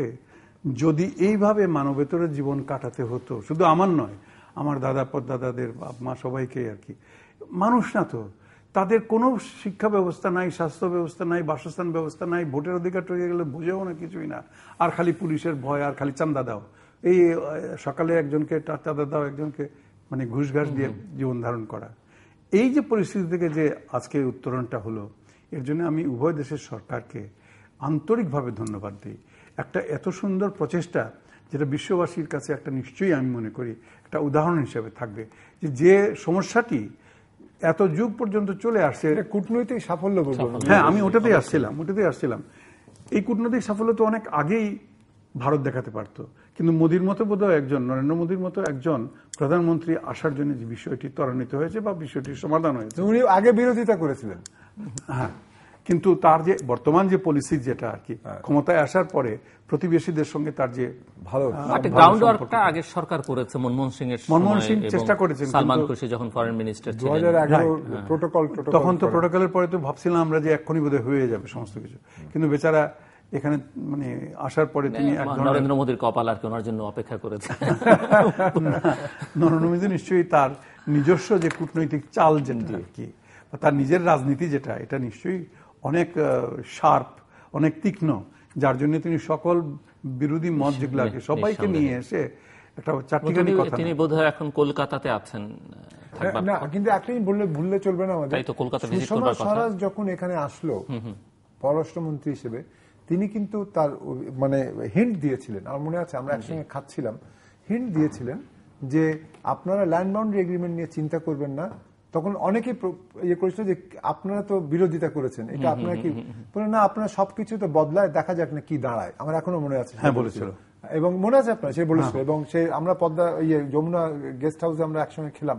যদি এইভাবে মানবেতরের জীবন কাটাতে হতো, শুধু আমার নয়, আমার দাদা পরদাদাদের, মা সবাইকে আর কি, মানুষ না তো, তাদের কোনো শিক্ষা ব্যবস্থা নাই, স্বাস্থ্য ব্যবস্থা নাই, বাসস্থান ব্যবস্থা নাই, ভোটের অধিকার হয়ে গেলে বুঝেও না, কিছুই না। আর খালি পুলিশের ভয়, আর খালি চান্দা দাও, এই সকালে একজনকে চাঁদা দাও, একজনকে মানে ঘুষ ঘাস দিয়ে জীবন ধারণ করা। এই যে পরিস্থিতি থেকে যে আজকে উত্তরণটা হলো, এর জন্য আমি উভয় দেশের সরকারকে আন্তরিকভাবে ধন্যবাদ দিই। একটা এত সুন্দর প্রচেষ্টা, যেটা বিশ্ববাসীর কাছে একটা নিশ্চয়ই আমি মনে করি একটা উদাহরণ হিসেবে থাকবে, যে সমস্যাটি এত যুগ পর্যন্ত চলে আসছে, কূটনৈতিক সাফল্য। হ্যাঁ, আমি ওটাতেই আসছিলাম। এই কূটনৈতিক সাফল্য তো অনেক আগেই ভারত দেখাতে পারত, কিন্তু মোদির মতো বোধহয় একজন, নরেন্দ্র মোদির মতো একজন প্রধানমন্ত্রী আসার জন্য যে বিষয়টি ত্বরান্বিত হয়েছে বা বিষয়টির সমাধান হয়েছে। উনি আগে বিরোধিতা করেছিলেন, হ্যাঁ, কিন্তু তার যে বর্তমান যে পলিসি, যেটা আর কি ক্ষমতায় আসার পরে প্রতিবেশীদের সঙ্গে তার যে ভালো গ্রাউন্ড ওয়ার্কটা আগের সরকার করেছে, মনমোহন সিং চেষ্টা করেছেন, সালমান খুরশি যখন ফরেন মিনিস্টার ছিলেন, 2011 প্রোটোকল, তখন তো প্রোটোকলের পরে তো ভাবছিলাম আমরা যে এক্ষুনি বোধহয় হয়ে যাবে সমস্ত কিছু, কিন্তু বেচারা এখানে মানে আসার পরে তিনি নরেন্দ্র মোদীর কপাল আর কি ওনার জন্য অপেক্ষা করেছে। নরেন্দ্র মোদী নিশ্চয়ই তার নিজস্ব যে কূটনৈতিক চাল যেটা আর কি, তার নিজের রাজনীতি যেটা, এটা নিশ্চয়ই অনেক শার্প, অনেক তীক্ষ্ণ, যার জন্য তিনি সকল বিরোধী মত যেগুলো আর কি সবাইকে নিয়ে এসে একটা চারটিখানি কথা। তিনি বোধহয় এখন কলকাতাতে আছেন, না কিন্তু একটা বললে ভুললে চলবে না আমাদের। সুষমা স্বরাজ যখন এখানে আসলো পররাষ্ট্রমন্ত্রী হিসেবে, তিনি কিন্তু তার মানে হিন্ট দিয়েছিলেন, আমার মনে আছে আমরা একসঙ্গে খাচ্ছিলাম, হিন্ট দিয়েছিলেন যে আপনারা ল্যান্ড বাউন্ডারি এগ্রিমেন্ট নিয়ে চিন্তা করবেন না, তখন অনেকেই ইয়ে করেছিল যে আপনারা তো বিরোধিতা করেছেন, এটা আপনারা কি না, আপনারা সবকিছু তো বদলায়, দেখা যাক না কি দাঁড়ায়। আমার এখনো মনে আছে, হ্যাঁ বলেছিল, এবং মনে আছে আপনার সে বলেছিল, এবং সে আমরা পদ্মা যমুনা গেস্ট হাউসে আমরা একসঙ্গে খেলাম,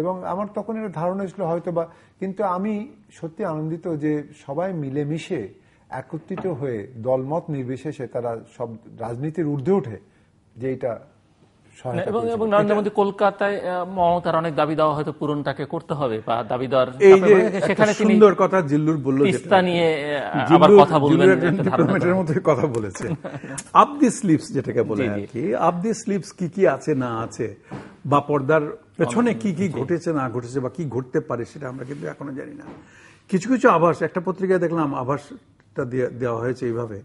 এবং আমার তখন একটা ধারণা ছিল হয়তো বা, কিন্তু আমি সত্যি আনন্দিত যে সবাই মিলেমিশে একত্রিত হয়ে দলমত নির্বিশেষে তারা সব রাজনীতির ঊর্ধ্বে উঠে যে এটা এবং নরেন্দ্র মোদী কলকাতায় মমতার অনেক দাবি দেওয়া হয়তো পূরণটাকে করতে হবে বা দাবি দেওয়ার, সেখানে তিনি সুন্দর কথা জিল্লুর বলল, তিস্তা নিয়ে আবার কথা বলবেন, ডিপ্লোম্যাটের মধ্যে কথা বলেছে। আপ দি স্লিপস যেটাকে বলে আর কি, আপ দি স্লিপস কি কি আছে না আছে, বা পর্দার পেছনে কি কি ঘটেছে না ঘটেছে বা কি ঘটতে পারে সেটা আমরা কিন্তু এখনো জানি না। কিছু কিছু আভাস, একটা পত্রিকায় দেখলাম আভাসটা দেওয়া হয়েছে এইভাবে,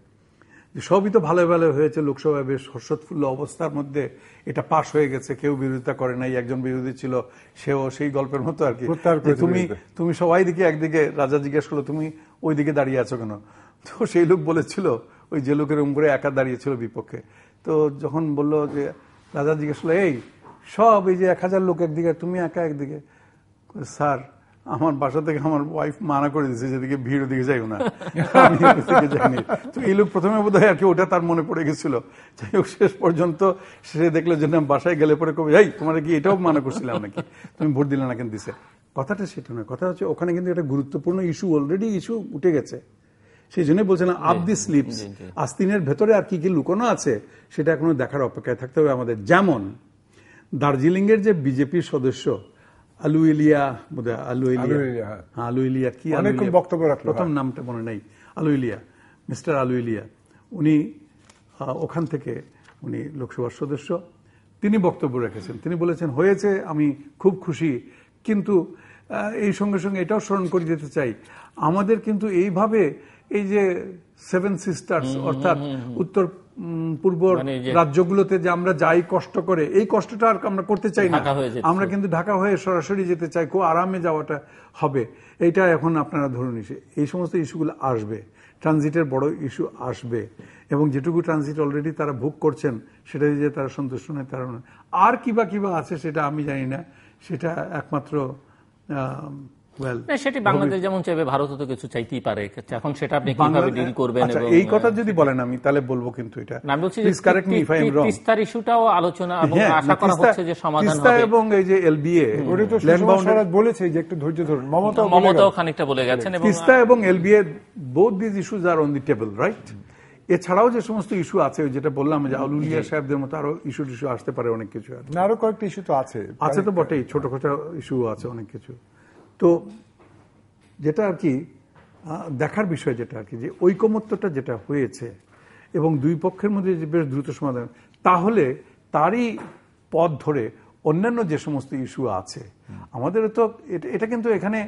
সবই তো ভালো ভালো হয়েছে, লোকসভায় বেশ হর্ষোৎফুল্ল অবস্থার মধ্যে এটা পাশ হয়ে গেছে, কেউ বিরোধিতা করে নাই, একজন বিরোধী ছিল সেও সেই গল্পের মতো আর কি, তুমি সবাই দিকে একদিকে, রাজা জিজ্ঞেস করলো তুমি ওই দিকে দাঁড়িয়ে আছো কেন, তো সেই লোক বলেছিল ওই যে লোকের উপরে একা দাঁড়িয়েছিল বিপক্ষে, তো যখন বললো যে রাজা জিজ্ঞেস করলো এই সব এই যে 1000 লোক একদিকে তুমি একা একদিকে, স্যার আমার বাসা থেকে আমার ওয়াইফ মানা করে দিয়েছে যেদিকে ভিড় ওদিকে যাইও না, আমি ওদিকে যাইনি। তো এই লোক প্রথমে বোধ হয় আর কি ওটা তার মনে পড়ে গেছিল, যাই হোক শেষ পর্যন্ত সে দেখলো যে বাসায় গেলে পরে কবে এই তোমার কি এটাও মানা করছিলাম নাকি, তুমি ভোট দিলে না কেন দিছে, কথাটা সেটা নয়, কথা হচ্ছে ওখানে কিন্তু একটা গুরুত্বপূর্ণ ইস্যু, অলরেডি ইস্যু উঠে গেছে, সেই জন্যই বলছিলাম আপ দি স্লিপস, আস্তিনের ভেতরে আর কি কি লুকোনো আছে সেটা এখনো দেখার অপেক্ষায় থাকতে হবে আমাদের। যেমন দার্জিলিং এর যে বিজেপির সদস্য আলুইলিয়া, আলুইলিয়া কি বক্তব্য রাখলো, প্রথম নামটা মনে নাই, আলুইলিয়া, মিস্টার আলুইলিয়া, উনি ওখান থেকে উনি লোকসভার সদস্য, তিনি বক্তব্য রেখেছেন, তিনি বলেছেন হয়েছে আমি খুব খুশি, কিন্তু এই সঙ্গে সঙ্গে এটাও স্মরণ করে দিতে চাই আমাদের কিন্তু এইভাবে এই যে 7 সিস্টার্স অর্থাৎ উত্তর পূর্ব রাজ্যগুলোতে যে আমরা যাই কষ্ট করে, এই কষ্টটা আর আমরা করতে চাই না, আমরা কিন্তু ঢাকা হয়ে সরাসরি যেতে চাই, খুব আরামে যাওয়াটা হবে, এইটা এখন আপনারা ধরুন এই সমস্ত ইস্যুগুলো আসবে, ট্রানজিটের বড় ইস্যু আসবে, এবং যেটুকু ট্রানজিট অলরেডি তারা ভোগ করছেন সেটা যে তারা সন্তুষ্ট নয় তারা আর কিবা আছে সেটা আমি জানি না, সেটা একমাত্র সেটি বাংলাদেশ যেমন চাইবে ভারতও তো কিছু চাইতেই পারে, এখন সেটা আপনি কিভাবে ডিল করবেন। এই কথা যদি বলেন আমি তাহলে বলবো, কিন্তু এটা আমি বলছি তিস্তার ইস্যুটাও আলোচনা এবং আশা করা হচ্ছে যে সমাধান হবে, এবং এই যে এলবিএ বলেছে যে একটু ধৈর্য ধরুন, মমতাও খানিকটা বলে গেছেন, তিস্তা এবং LBA both this issues are on the table, right. এছাড়াও যে সমস্ত ইস্যু আছে যেটা বললাম যে আলুলিয়া সাহেবদের মতো আরো ইস্যু আসতে পারে, অনেক কিছু আরো কয়েকটি ইস্যু তো আছে তো বটেই, ছোটখাটো ইস্যু আছে অনেক কিছু। তো যেটা আর কি দেখার বিষয় যেটা আর কি যে ঐকমত্যটা যেটা হয়েছে এবং দুই পক্ষের মধ্যে যে বেশ দ্রুত সমাধান, তাহলে তারই পথ ধরে অন্যান্য যে সমস্ত ইস্যু আছে আমাদেরও তো এটা কিন্তু এখানে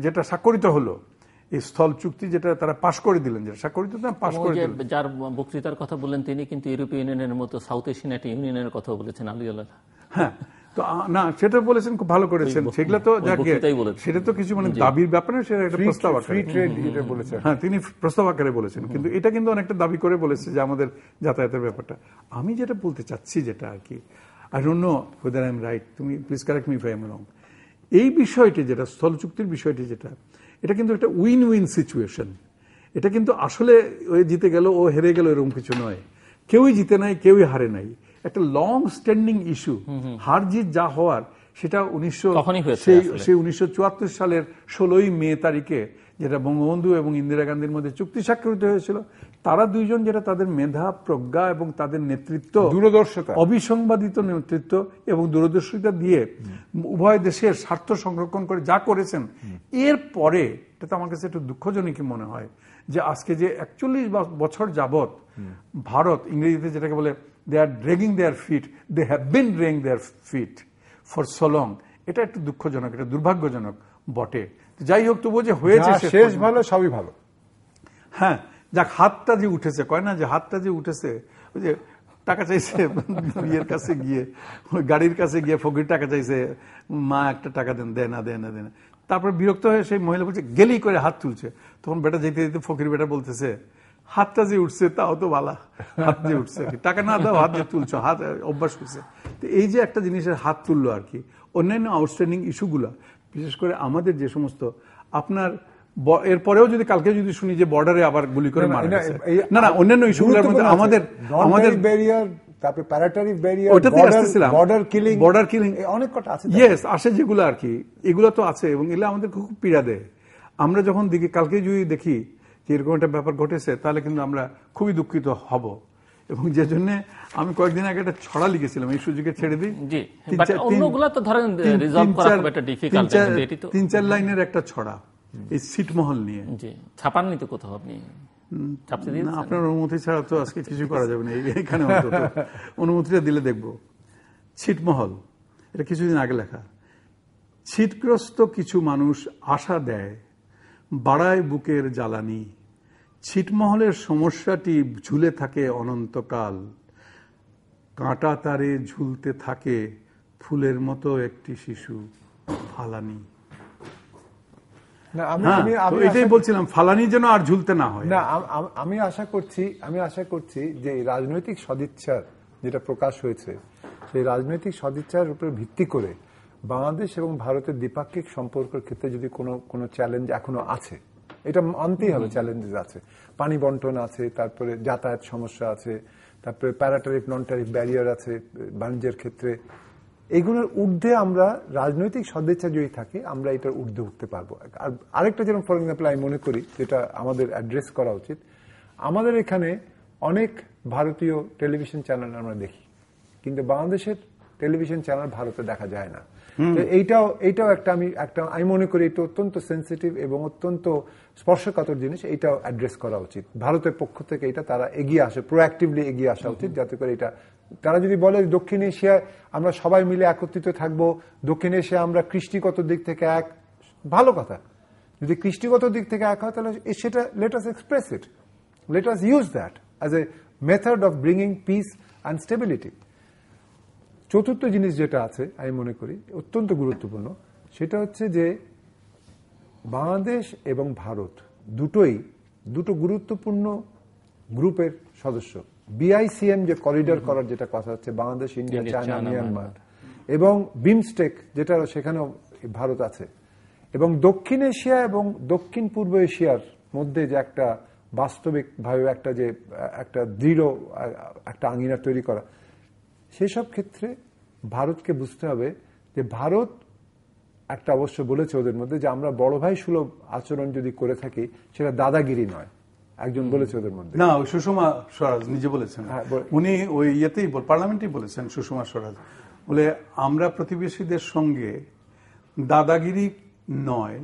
যেটা স্বাক্ষরিত হলো, এই স্থল চুক্তি যেটা তারা পাশ করে দিলেন, যেটা স্বাক্ষরিত পাশ করে দিলেন, যার বক্তৃতার কথা বললেন তিনি কিন্তু ইউরোপীয় ইউনিয়নের মতো সাউথ এশিয়ান একটা ইউনিয়নের কথা বলেছেন আলিউল্লাহ। হ্যাঁ, তো না সেটা বলেছেন, খুব ভালো করেছেন, সেগুলো তো সেটা তো কিছু মানে দাবির ব্যাপারে, সেটা একটা প্রস্তাব আকারে, হ্যাঁ তিনি প্রস্তাব আকারে বলেছেন, কিন্তু এটা কিন্তু অনেকটা দাবি করে বলেছে যে আমাদের যাতায়াতের ব্যাপারটা। আমি যেটা বলতে চাচ্ছি যেটা আর কি, I don't know whether I am right, তুমি please correct me if I am রং, এই বিষয়টি যেটা স্থল চুক্তির বিষয়টি যেটা, এটা কিন্তু একটা উইন উইন সিচুয়েশন, এটা কিন্তু আসলে ও জিতে গেল ও হেরে গেল এরকম কিছু নয়, কেউই জিতে নাই কেউই হারে নাই, একটা লং স্ট্যান্ডিং ইস্যু, হার জিত যা হওয়ার সেটা 1974 সালের 16ই মে তারিখে যেটা বঙ্গবন্ধু এবং ইন্দিরা গান্ধীর মধ্যে চুক্তি স্বাক্ষরিত হয়েছিল, তারা দুইজন যেটা তাদের মেধা প্রজ্ঞা এবং তাদের নেতৃত্ব, দূরদর্শিতা, অবিসংবাদিত নেতৃত্ব এবং দূরদর্শিতা দিয়ে উভয় দেশের স্বার্থ সংরক্ষণ করে যা করেছেন, এর পরে এটা তো আমার কাছে একটু দুঃখজনকই মনে হয় যে আজকে যে 41 বছর যাবৎ ভারত, ইংরেজিতে যেটাকে বলে they are dragging their feet, they have been dragging their feet for so long, এটা একটু দুঃখজনক, এটা দুর্ভাগ্যজনক বটে। যাই হোক, তবুও যে হয়েছে শেষ ভালো, সবই ভালো। হ্যাঁ, যাক, হাতটা যে উঠেছে, কয় না যে হাতটা যে উঠেছে, ওই যে টাকা চাইছে বিয়ের কাছে গিয়ে, গাড়ির কাছে গিয়ে ফকির টাকা চাইছে, মা একটা টাকা দেন, দেয় না দেয় না দেয় না, তারপর বিরক্ত হয়ে সেই মহিলা বলছে গেলি করে হাত তুলছে, তখন বেটা যেতে যেতে ফকির বেটা বলতেছে হাতটা যে উঠছে তাও তো বালা, হাত যে উঠছে, টাকা না দাও হাত যে তুলছো, হাত অভ্যাস হচ্ছে। তো এই যে একটা জিনিসের হাত তুললো আর কি, অন্যান্য আউটস্ট্যান্ডিং ইস্যুগুলা, বিশেষ করে আমাদের যে সমস্ত আপনার এরপরেও যদি কালকে যদি শুনি যে বর্ডারে আবার গুলি করে মারা গেছে, না অন্যান্য ইস্যুগুলোর মধ্যে আমাদের ব্যারিয়ার, তারপরে প্যারাটারিফ ব্যারিয়ার, বর্ডার কিলিং অনেক কথা আছে, ইয়েস আসে যেগুলো আর কি, এগুলো তো আছে এবং এগুলো আমাদের খুব পীড়া দেয়। আমরা যখন দেখি, কালকে যদি দেখি যে এরকম একটা ব্যাপার ঘটেছে, তাহলে কিন্তু আমরা খুবই দুঃখিত হব। এবং যে জন্য আমি কয়েকদিন আগে একটা ছড়া লিখেছিলাম, এই সুযোগে ছেড়ে দিই, 3-4 লাইনের একটা ছড়া এই ছিটমহল নিয়ে। ছাপাননি তো কোথাও আপনি? আপনার অনুমতি ছাড়া তো আজকে কিছু করা যাবে না এখানে, অনুমতিটা দিলে দেখবো। ছিটমহল, এটা কিছুদিন আগে লেখা। ছিটগ্রস্ত কিছু মানুষ আশা দেয়, বাড়ায় বুকের জ্বালানি। ছিটমহলের সমস্যাটি ঝুলে থাকে অনন্তকাল, কাঁটা তারে ঝুলতে থাকে ফুলের মতো একটি শিশু ফালানি। এটাই বলছিলাম, ফালানি যেন আর ঝুলতে না হয়। না, আমি আশা করছি যে রাজনৈতিক সদিচ্ছার যেটা প্রকাশ হয়েছে, সেই রাজনৈতিক সদিচ্ছার উপর ভিত্তি করে বাংলাদেশ এবং ভারতের দ্বিপাক্ষিক সম্পর্কের ক্ষেত্রে যদি কোনো চ্যালেঞ্জ এখনো আছে, এটা মানতেই হবে, চ্যালেঞ্জেস আছে, পানি বন্টন আছে, তারপরে যাতায়াত সমস্যা আছে, তারপরে প্যারাটারিফ নন ট্যারিফ ব্যারিয়ার আছে বাণিজ্যের ক্ষেত্রে। এইগুলোর ঊর্ধ্বে আমরা রাজনৈতিক সদিচ্ছা যদি থাকে, আমরা এটার ঊর্ধ্বে উঠতে পারবো। আর আরেকটা যেমন ফর এক্সাম্পল আমি মনে করি যেটা আমাদের অ্যাড্রেস করা উচিত, আমাদের এখানে অনেক ভারতীয় টেলিভিশন চ্যানেল আমরা দেখি, কিন্তু বাংলাদেশের টেলিভিশন চ্যানেল ভারতে দেখা যায় না। এইটাও আমি মনে করি এটা অত্যন্ত সেন্সিটিভ এবং অত্যন্ত স্পর্শকাতর জিনিস, এইটাও অ্যাড্রেস করা উচিত ভারতের পক্ষ থেকে। এটা তারা এগিয়ে আসে, প্রোঅ্যাক্টিভলি এগিয়ে আসা উচিত, যাতে করে এটা তারা যদি বলে দক্ষিণ এশিয়ায় আমরা সবাই মিলে একত্রিত থাকবো, দক্ষিণ এশিয়া আমরা কৃষ্টিগত দিক থেকে এক, ভালো কথা। যদি কৃষ্টিগত দিক থেকে এক হয় তাহলে সেটা let us express it, let us use that as a method of bringing piece and stability. চতুর্থ জিনিস যেটা আছে আমি মনে করি অত্যন্ত গুরুত্বপূর্ণ, সেটা হচ্ছে যে বাংলাদেশ এবং ভারত দুটো গুরুত্বপূর্ণ গ্রুপের সদস্য। BICM যে করিডর করার যেটা কথা হচ্ছে, বাংলাদেশ, ইন্ডিয়া, চায়না, মিয়ানমার, এবং বিমস্টেক যেটা সেখানেও ভারত আছে, এবং দক্ষিণ এশিয়া এবং দক্ষিণ পূর্ব এশিয়ার মধ্যে যে একটা বাস্তবিকভাবে একটা দৃঢ় একটা আঙিনা তৈরি করা, সেসব ক্ষেত্রে ভারতকে বুঝতে হবে যে ভারত একটা অবশ্য বলেছে ওদের মধ্যে যে আমরা বড় ভাই সুলভ আচরণ যদি করে থাকি সেটা দাদাগিরি নয়, একজন বলেছে ওদের মধ্যে। না, সুষমা স্বরাজ নিজে বলেছেন, উনি ওই ইয়েতেই পার্লামেন্টেই বলেছেন, সুষমা স্বরাজ বলে আমরা প্রতিবেশীদের সঙ্গে দাদাগিরি নয়,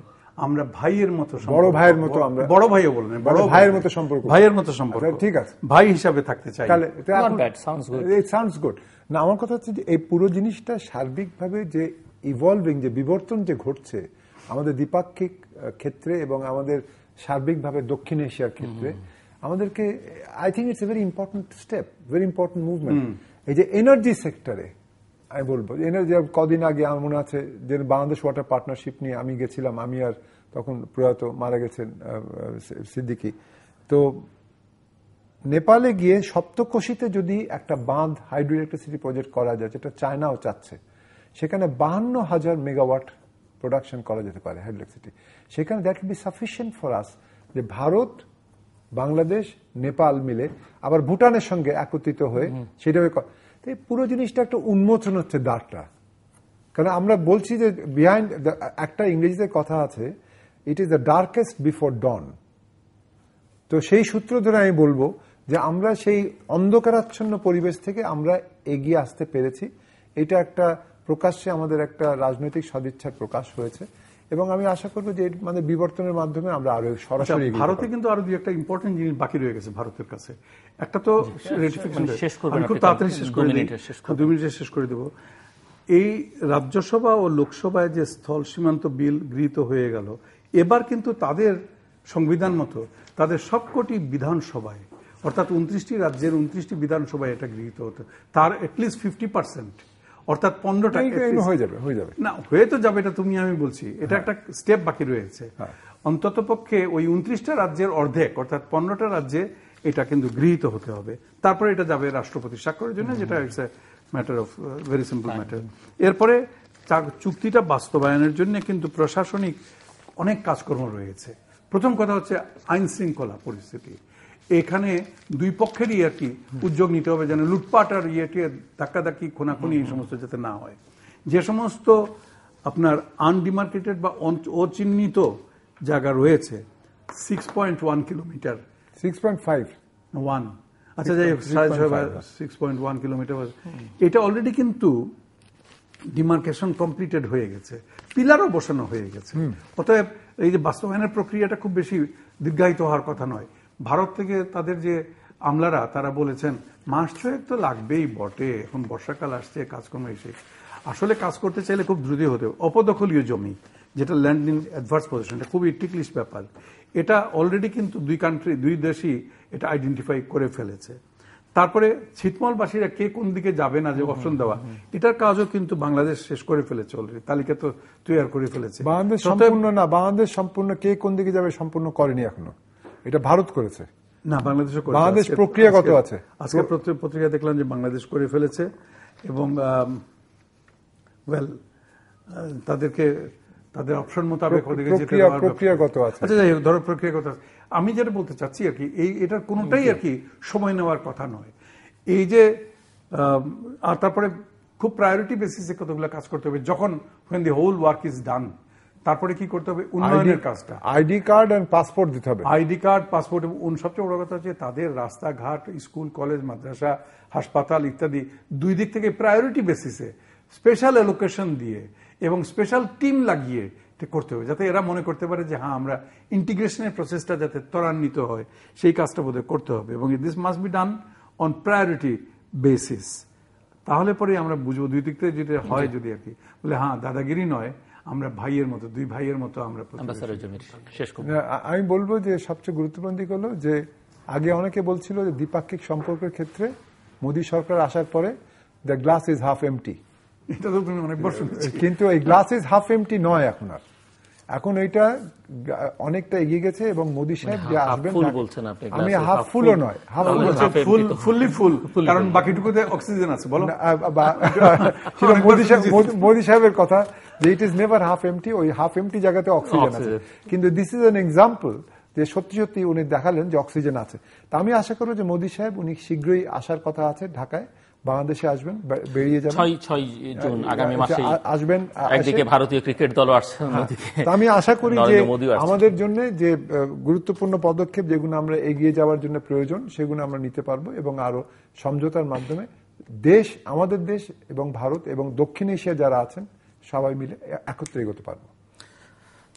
আমরা ভাইয়ের মতো, বড় ভাইয়ের মতো, আমরা বড় ভাইও বলেন, বড় ভাইয়ের মতো সম্পর্ক, ভাইয়ের মতো সম্পর্ক, ঠিক আছে, ভাই হিসাবে থাকতে চাই। It sounds good. না, আমার কথা হচ্ছে যে এই পুরো জিনিসটা সার্বিকভাবে যে ইভলভিং, যে বিবর্তন যে ঘটছে আমাদের দ্বিপাক্ষিক ক্ষেত্রে এবং আমাদের সার্বিকভাবে দক্ষিণ এশিয়ার ক্ষেত্রে, আমাদেরকে I think it's a very important step, very important movement. এই যে এনার্জি সেক্টরে আমি বলবো, এনার্জি, কদিন আগে আমার মনে আছে যে বাংলাদেশ ওয়াটার পার্টনারশিপ নিয়ে আমি গেছিলাম, আমি আর তখন প্রয়াত মারা গেছেন সিদ্দিকী, তো নেপালে গিয়ে সপ্তকোশিতে যদি একটা বাঁধ হাইড্রো ইলেকট্রিসিটি প্রজেক্ট করা যায়, যেটা চায়নাও চাচ্ছে, সেখানে 52,000 মেগাওয়াট প্রোডাকশন করা যেতে পারে হাইড্রো ইলেকট্রিসিটি। সেখানে that will be sufficient for us, যে ভারত, বাংলাদেশ, নেপাল মিলে আবার ভুটানের সঙ্গে একত্রিত হয়ে সেটাও পুরো জিনিসটা একটা উন্মোচন হচ্ছে দ্বারটা। কারণ আমরা বলছি যে বিহাইন্ড, একটা ইংরেজিতে কথা আছে, it is the darkest before dawn. তো সেই সূত্র ধরে আমি বলবো যে আমরা সেই অন্ধকারাচ্ছন্ন পরিবেশ থেকে আমরা এগিয়ে আসতে পেরেছি। এটা একটা প্রকাশ্যে আমাদের একটা রাজনৈতিক সদিচ্ছার প্রকাশ হয়েছে এবং আমি আশা করবো যে মানে বিবর্তনের মাধ্যমে আমরা আরো সরাসরি। ভারতে কিন্তু আরো দুই একটা ইম্পর্টেন্ট জিনিস বাকি রয়ে গেছে ভারতের কাছে। একটা তো রেটিফিকেশন, খুব তাড়াতাড়ি শেষ করে দিই, 2 মিনিটে শেষ করে দেব। এই রাজ্যসভা ও লোকসভায় যে স্থল সীমান্ত বিল গৃহীত হয়ে গেল, এবার কিন্তু তাদের সংবিধান মতো তাদের সবকটি বিধানসভায়, অর্থাৎ 29টি রাজ্যের 29টি বিধানসভায় এটা গৃহীত হতো, তার এটলিস্ট 50%, অর্থাৎ 15টা হয়ে যাবে না, হয়ে তো যাবে, এটা তুমি আমি বলছি, এটা একটা স্টেপ বাকি রয়েছে। অন্তত পক্ষে ওই 29টা রাজ্যের অর্ধেক, অর্থাৎ 15টা রাজ্যে এটা কিন্তু গৃহীত হতে হবে, তারপরে এটা যাবে রাষ্ট্রপতি স্বাক্ষরের জন্য, যেটা it's a matter of very simple matter. এরপরে চুক্তিটা বাস্তবায়নের জন্য কিন্তু প্রশাসনিক অনেক কাজকর্ম রয়েছে। প্রথম কথা হচ্ছে আইন শৃঙ্খলা পরিস্থিতি। এখানে দুই পক্ষেরই আর কি উদ্যোগ নিতে হবে যেন লুটপাট আর ধাক্কাধাক্কি খুনাখুনি এই সমস্ত যাতে না হয়। যে সমস্ত আপনার আনডিমার্কেটেড বা অচিহ্নিত জায়গা রয়েছে 6.1 কিলোমিটার 6.5 আচ্ছা যাই হোক 6.1 কিলোমিটার এটা অলরেডি কিন্তু ডিমার্কেশন কমপ্লিটেড হয়ে গেছে, পিলারও বসানো হয়ে গেছে। অতএব এই যে বাস্তবায়নের প্রক্রিয়াটা খুব বেশি দীর্ঘায়িত হওয়ার কথা নয়। ভারত থেকে তাদের যে আমলারা তারা বলেছেন মাস ছয়েক তো লাগবেই বটে, এখন বর্ষাকাল আসছে, কাজকর্ম এসে আসলে কাজ করতে চাইলে খুব দ্রুত হতে। অপদখলীয় জমি যেটা ল্যান্ড ইন অ্যাডভার্স পজিশন, এটা খুবই টিকলিশ ব্যাপার। এটা অলরেডি কিন্তু দুই দেশই এটা আইডেন্টিফাই করে ফেলেছে। তারপরে ছিটমহলবাসীরা কে কোন দিকে যাবে না যে অপশন দেওয়া, এটার কাজও কিন্তু বাংলাদেশ শেষ করে ফেলেছে অলরেডি, তালিকা তো তৈরি করে ফেলেছে। বাংলাদেশ সম্পূর্ণ না, বাংলাদেশ সম্পূর্ণ কে কোন দিকে যাবে সম্পূর্ণ করেনি এখনো, এটা ভারত করেছে। না, বাংলাদেশও করেছে। বাংলাদেশ প্রক্রিয়াগত আছে। আজকে পত্রিকা দেখলাম যে বাংলাদেশ করে ফেলেছে এবং তাদেরকে তাদের অপশন মোতাবেক প্রক্রিয়াগত আছে। আচ্ছা যাই হোক, ধরো প্রক্রিয়াগত আছে। আমি যেটা বলতে চাচ্ছি আর কি, এটার কোনোটাই আর কি সময় নেওয়ার কথা নয়। এই যে আর তারপরে খুব প্রায়োরিটি বেসিসে কতগুলো কাজ করতে হবে যখন when the whole work is done। তারপরে কি করতে হবে, উন্নয়নের কাজটা, আইডি কার্ড এন্ড পাসপোর্ট দিতে হবে। আইডি কার্ড, পাসপোর্ট এবং সবচেয়ে বড় কথা হচ্ছে তাদের রাস্তাঘাট, স্কুল, কলেজ, মাদ্রাসা, হাসপাতাল ইত্যাদি দুই দিক থেকে প্রায়োরিটি বেসিসে স্পেশাল অ্যালোকেশন দিয়ে এবং স্পেশাল টিম লাগিয়ে করতে হবে, যাতে এরা মনে করতে পারে যে হ্যাঁ আমরা ইন্টিগ্রেশনের প্রসেসটা যাতে ত্বরান্বিত হয়, সেই কাজটা বোধহয় করতে হবে। এবং this must be done on priority basis. তাহলে পরে আমরা বুঝবো দুই দিক থেকে যদি হয়, যদি আর কি বলে হ্যাঁ দাদাগিরি নয়, আমরা ভাইয়ের মতো, দুই ভাইয়ের মতো আমরা। আমি বলবো যে সবচেয়ে গুরুত্বপূর্ণ দিক হলো যে আগে অনেকে বলছিল যে দ্বিপাক্ষিক সম্পর্কের ক্ষেত্রে মোদী সরকার আসার পরে the glass is half empty. এটা তো তুমি অনেকবার শুনেছি, কিন্তু এই গ্লাস ইজ হাফ এমটি নয় এখন আর। এখন এটা অনেকটা এগিয়ে গেছে এবং মোদী সাহেব যে আসবেন, আমি হাফ ফুলও নয়, হাফ ফুললি ফুল, কারণ বাকিটুকুতে অক্সিজেন আছে। বলো মোদী সাহেবের কথা যে it is never half empty, ওই হাফ এমটি জায়গাতে অক্সিজেন আছে। কিন্তু দিস ইজ অ্যান এক্সাম্পল যে সত্যি সত্যি উনি দেখালেন যে অক্সিজেন আছে। তা আমি আশা করবো যে মোদী সাহেব উনি শীঘ্রই আসার কথা আছে, ঢাকায় বাংলাদেশে আসবেন, বেরিয়ে যাবেন 6 জুন আগামী মাসে আসবেন। একদিকে ভারতীয় ক্রিকেট দল আসছে, আমি আশা করি যে আমাদের জন্য যে গুরুত্বপূর্ণ পদক্ষেপ যেগুলো আমরা এগিয়ে যাওয়ার জন্য প্রয়োজন সেগুলো আমরা নিতে পারবো এবং আরো সমঝোতার মাধ্যমে দেশ, আমাদের দেশ এবং ভারত এবং দক্ষিণ এশিয়া যারা আছেন সবাই মিলে একত্রে এগোতে পারবো।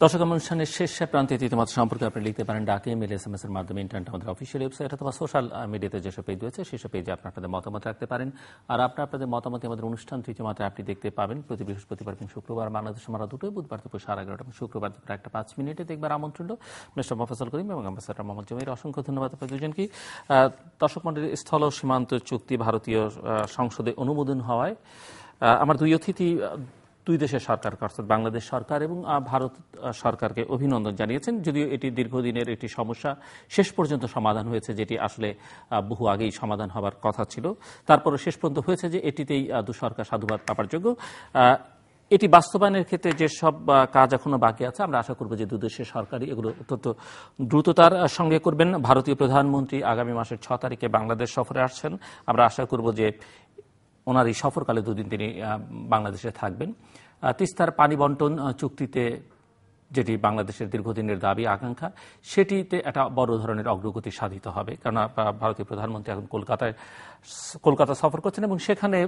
দর্শক, অনুষ্ঠানের শেষ প্রান্তে তৃতীয়মাত্র সম্পর্কে আপনি লিখতে পারেন ডাকে, ইমেল, SMS এর মাধ্যমে, ইন্টারনেট, আমাদের অফিসিয়াল ওয়েবসাইট অথবা সোশ্যাল মিডিয়াতে যেসব পেজ রয়েছে সেসব পেজে আপনাদের মতামত রাখতে পারেন। আর আপনাদের মতামতে আমাদের অনুষ্ঠান তৃতীয় মাত্রা আপনি দেখতে পাবেন প্রতি বৃহস্পতিবার এবং শুক্রবার বাংলাদেশ আমরা দুটোই, বুধবার দুপুর 11:30 এবং শুক্রবার দুপুর 1:05 দেখবার আমন্ত্রণ মিস্টার মোফাজ্জল করিম এবং অ্যাম্বাসেডর মোহাম্মদ জমির। অসংখ্য ধন্যবাদ আপনাদের দুজনকে। দর্শক মণ্ডলী, স্থল সীমান্ত চুক্তি ভারতীয় সংসদে অনুমোদন হওয়ায় আমার দুই অতিথি দুই দেশের সরকার অর্থাৎ বাংলাদেশ সরকার এবং ভারত সরকারকে অভিনন্দন জানিয়েছেন। যদিও এটি দীর্ঘদিনের একটি সমস্যা শেষ পর্যন্ত সমাধান হয়েছে, যেটি আসলে বহু আগেই সমাধান হবার কথা ছিল, তারপরে শেষ পর্যন্ত হয়েছে যে এটিতেই দু সরকার সাধুবাদ পাবার যোগ্য। এটি বাস্তবায়নের ক্ষেত্রে যেসব কাজ এখনো বাকি আছে আমরা আশা করব যে দুদেশের সরকারই এগুলো অত্যন্ত দ্রুততার সঙ্গে করবেন। ভারতীয় প্রধানমন্ত্রী আগামী মাসের 6 তারিখে বাংলাদেশ সফরে আসছেন। আমরা আশা করব যে ওনার এই সফরকালে দুদিন তিনি বাংলাদেশে থাকবেন। তিস্তার পানি বন্টন চুক্তিতে যেটি বাংলাদেশের দীর্ঘদিনের দাবি আকাঙ্ক্ষা, সেটিতে একটা বড় ধরনের অগ্রগতি সাধিত হবে, কারণ ভারতীয় প্রধানমন্ত্রী এখন কলকাতা সফর করছেন এবং সেখানে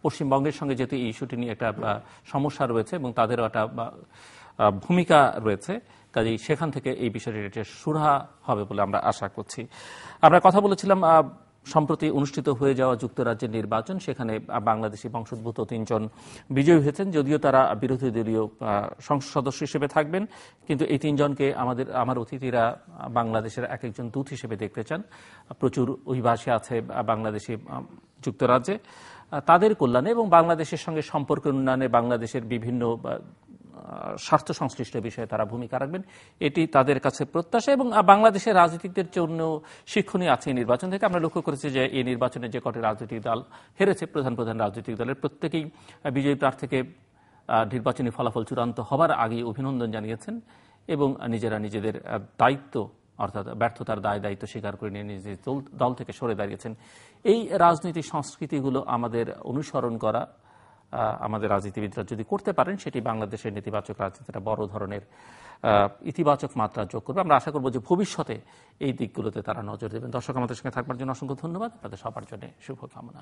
পশ্চিমবঙ্গের সঙ্গে যেহেতু এই ইস্যুটি নিয়ে একটা সমস্যা রয়েছে এবং তাদেরও একটা ভূমিকা রয়েছে, কাজেই সেখান থেকে এই বিষয়টি সুরাহা হবে বলে আমরা আশা করছি। আমরা কথা বলেছিলাম সম্প্রতি অনুষ্ঠিত হয়ে যাওয়া যুক্তরাজ্যের নির্বাচন, সেখানে বাংলাদেশি বংশোদ্ভূত 3 জন বিজয়ী হয়েছেন। যদিও তারা বিরোধী দলীয় সংসদ সদস্য হিসেবে থাকবেন, কিন্তু এই 3 জনকে আমার অতিথিরা বাংলাদেশের এক একজন দূত হিসেবে দেখতে চান। প্রচুর অভিবাসী আছে বাংলাদেশি যুক্তরাজ্যে, তাদের কল্যাণে এবং বাংলাদেশের সঙ্গে সম্পর্ক উন্নয়নে বাংলাদেশের বিভিন্ন স্বার্থ সংশ্লিষ্ট বিষয়ে তারা ভূমিকা রাখবেন, এটি তাদের কাছে প্রত্যাশা। এবং বাংলাদেশের রাজনীতিকদের জন্য শিক্ষণীয় আছে এই নির্বাচন থেকে। আমরা লক্ষ্য করেছি যে এই নির্বাচনে যে কটি রাজনৈতিক দল হেরেছে, প্রধান রাজনৈতিক দলের প্রত্যেকেই বিজয়ী প্রার্থীকে নির্বাচনী ফলাফল চূড়ান্ত হবার আগেই অভিনন্দন জানিয়েছেন এবং নিজেরা নিজেদের দায়িত্ব অর্থাৎ ব্যর্থতার দায়িত্ব স্বীকার করে নিয়ে নিজের দল থেকে সরে দাঁড়িয়েছেন। এই রাজনৈতিক সংস্কৃতিগুলো আমাদের অনুসরণ করা আমাদের রাজনীতিবিদরা যদি করতে পারেন, সেটি বাংলাদেশের নেতিবাচক রাজনীতিটা বড় ধরনের ইতিবাচক মাত্রা যোগ করবে। আমরা আশা করব যে ভবিষ্যতে এই দিকগুলোতে তারা নজর দেবেন। দর্শক, আমাদের সঙ্গে থাকবার জন্য অসংখ্য ধন্যবাদ। তাদের সবার জন্য শুভকামনা।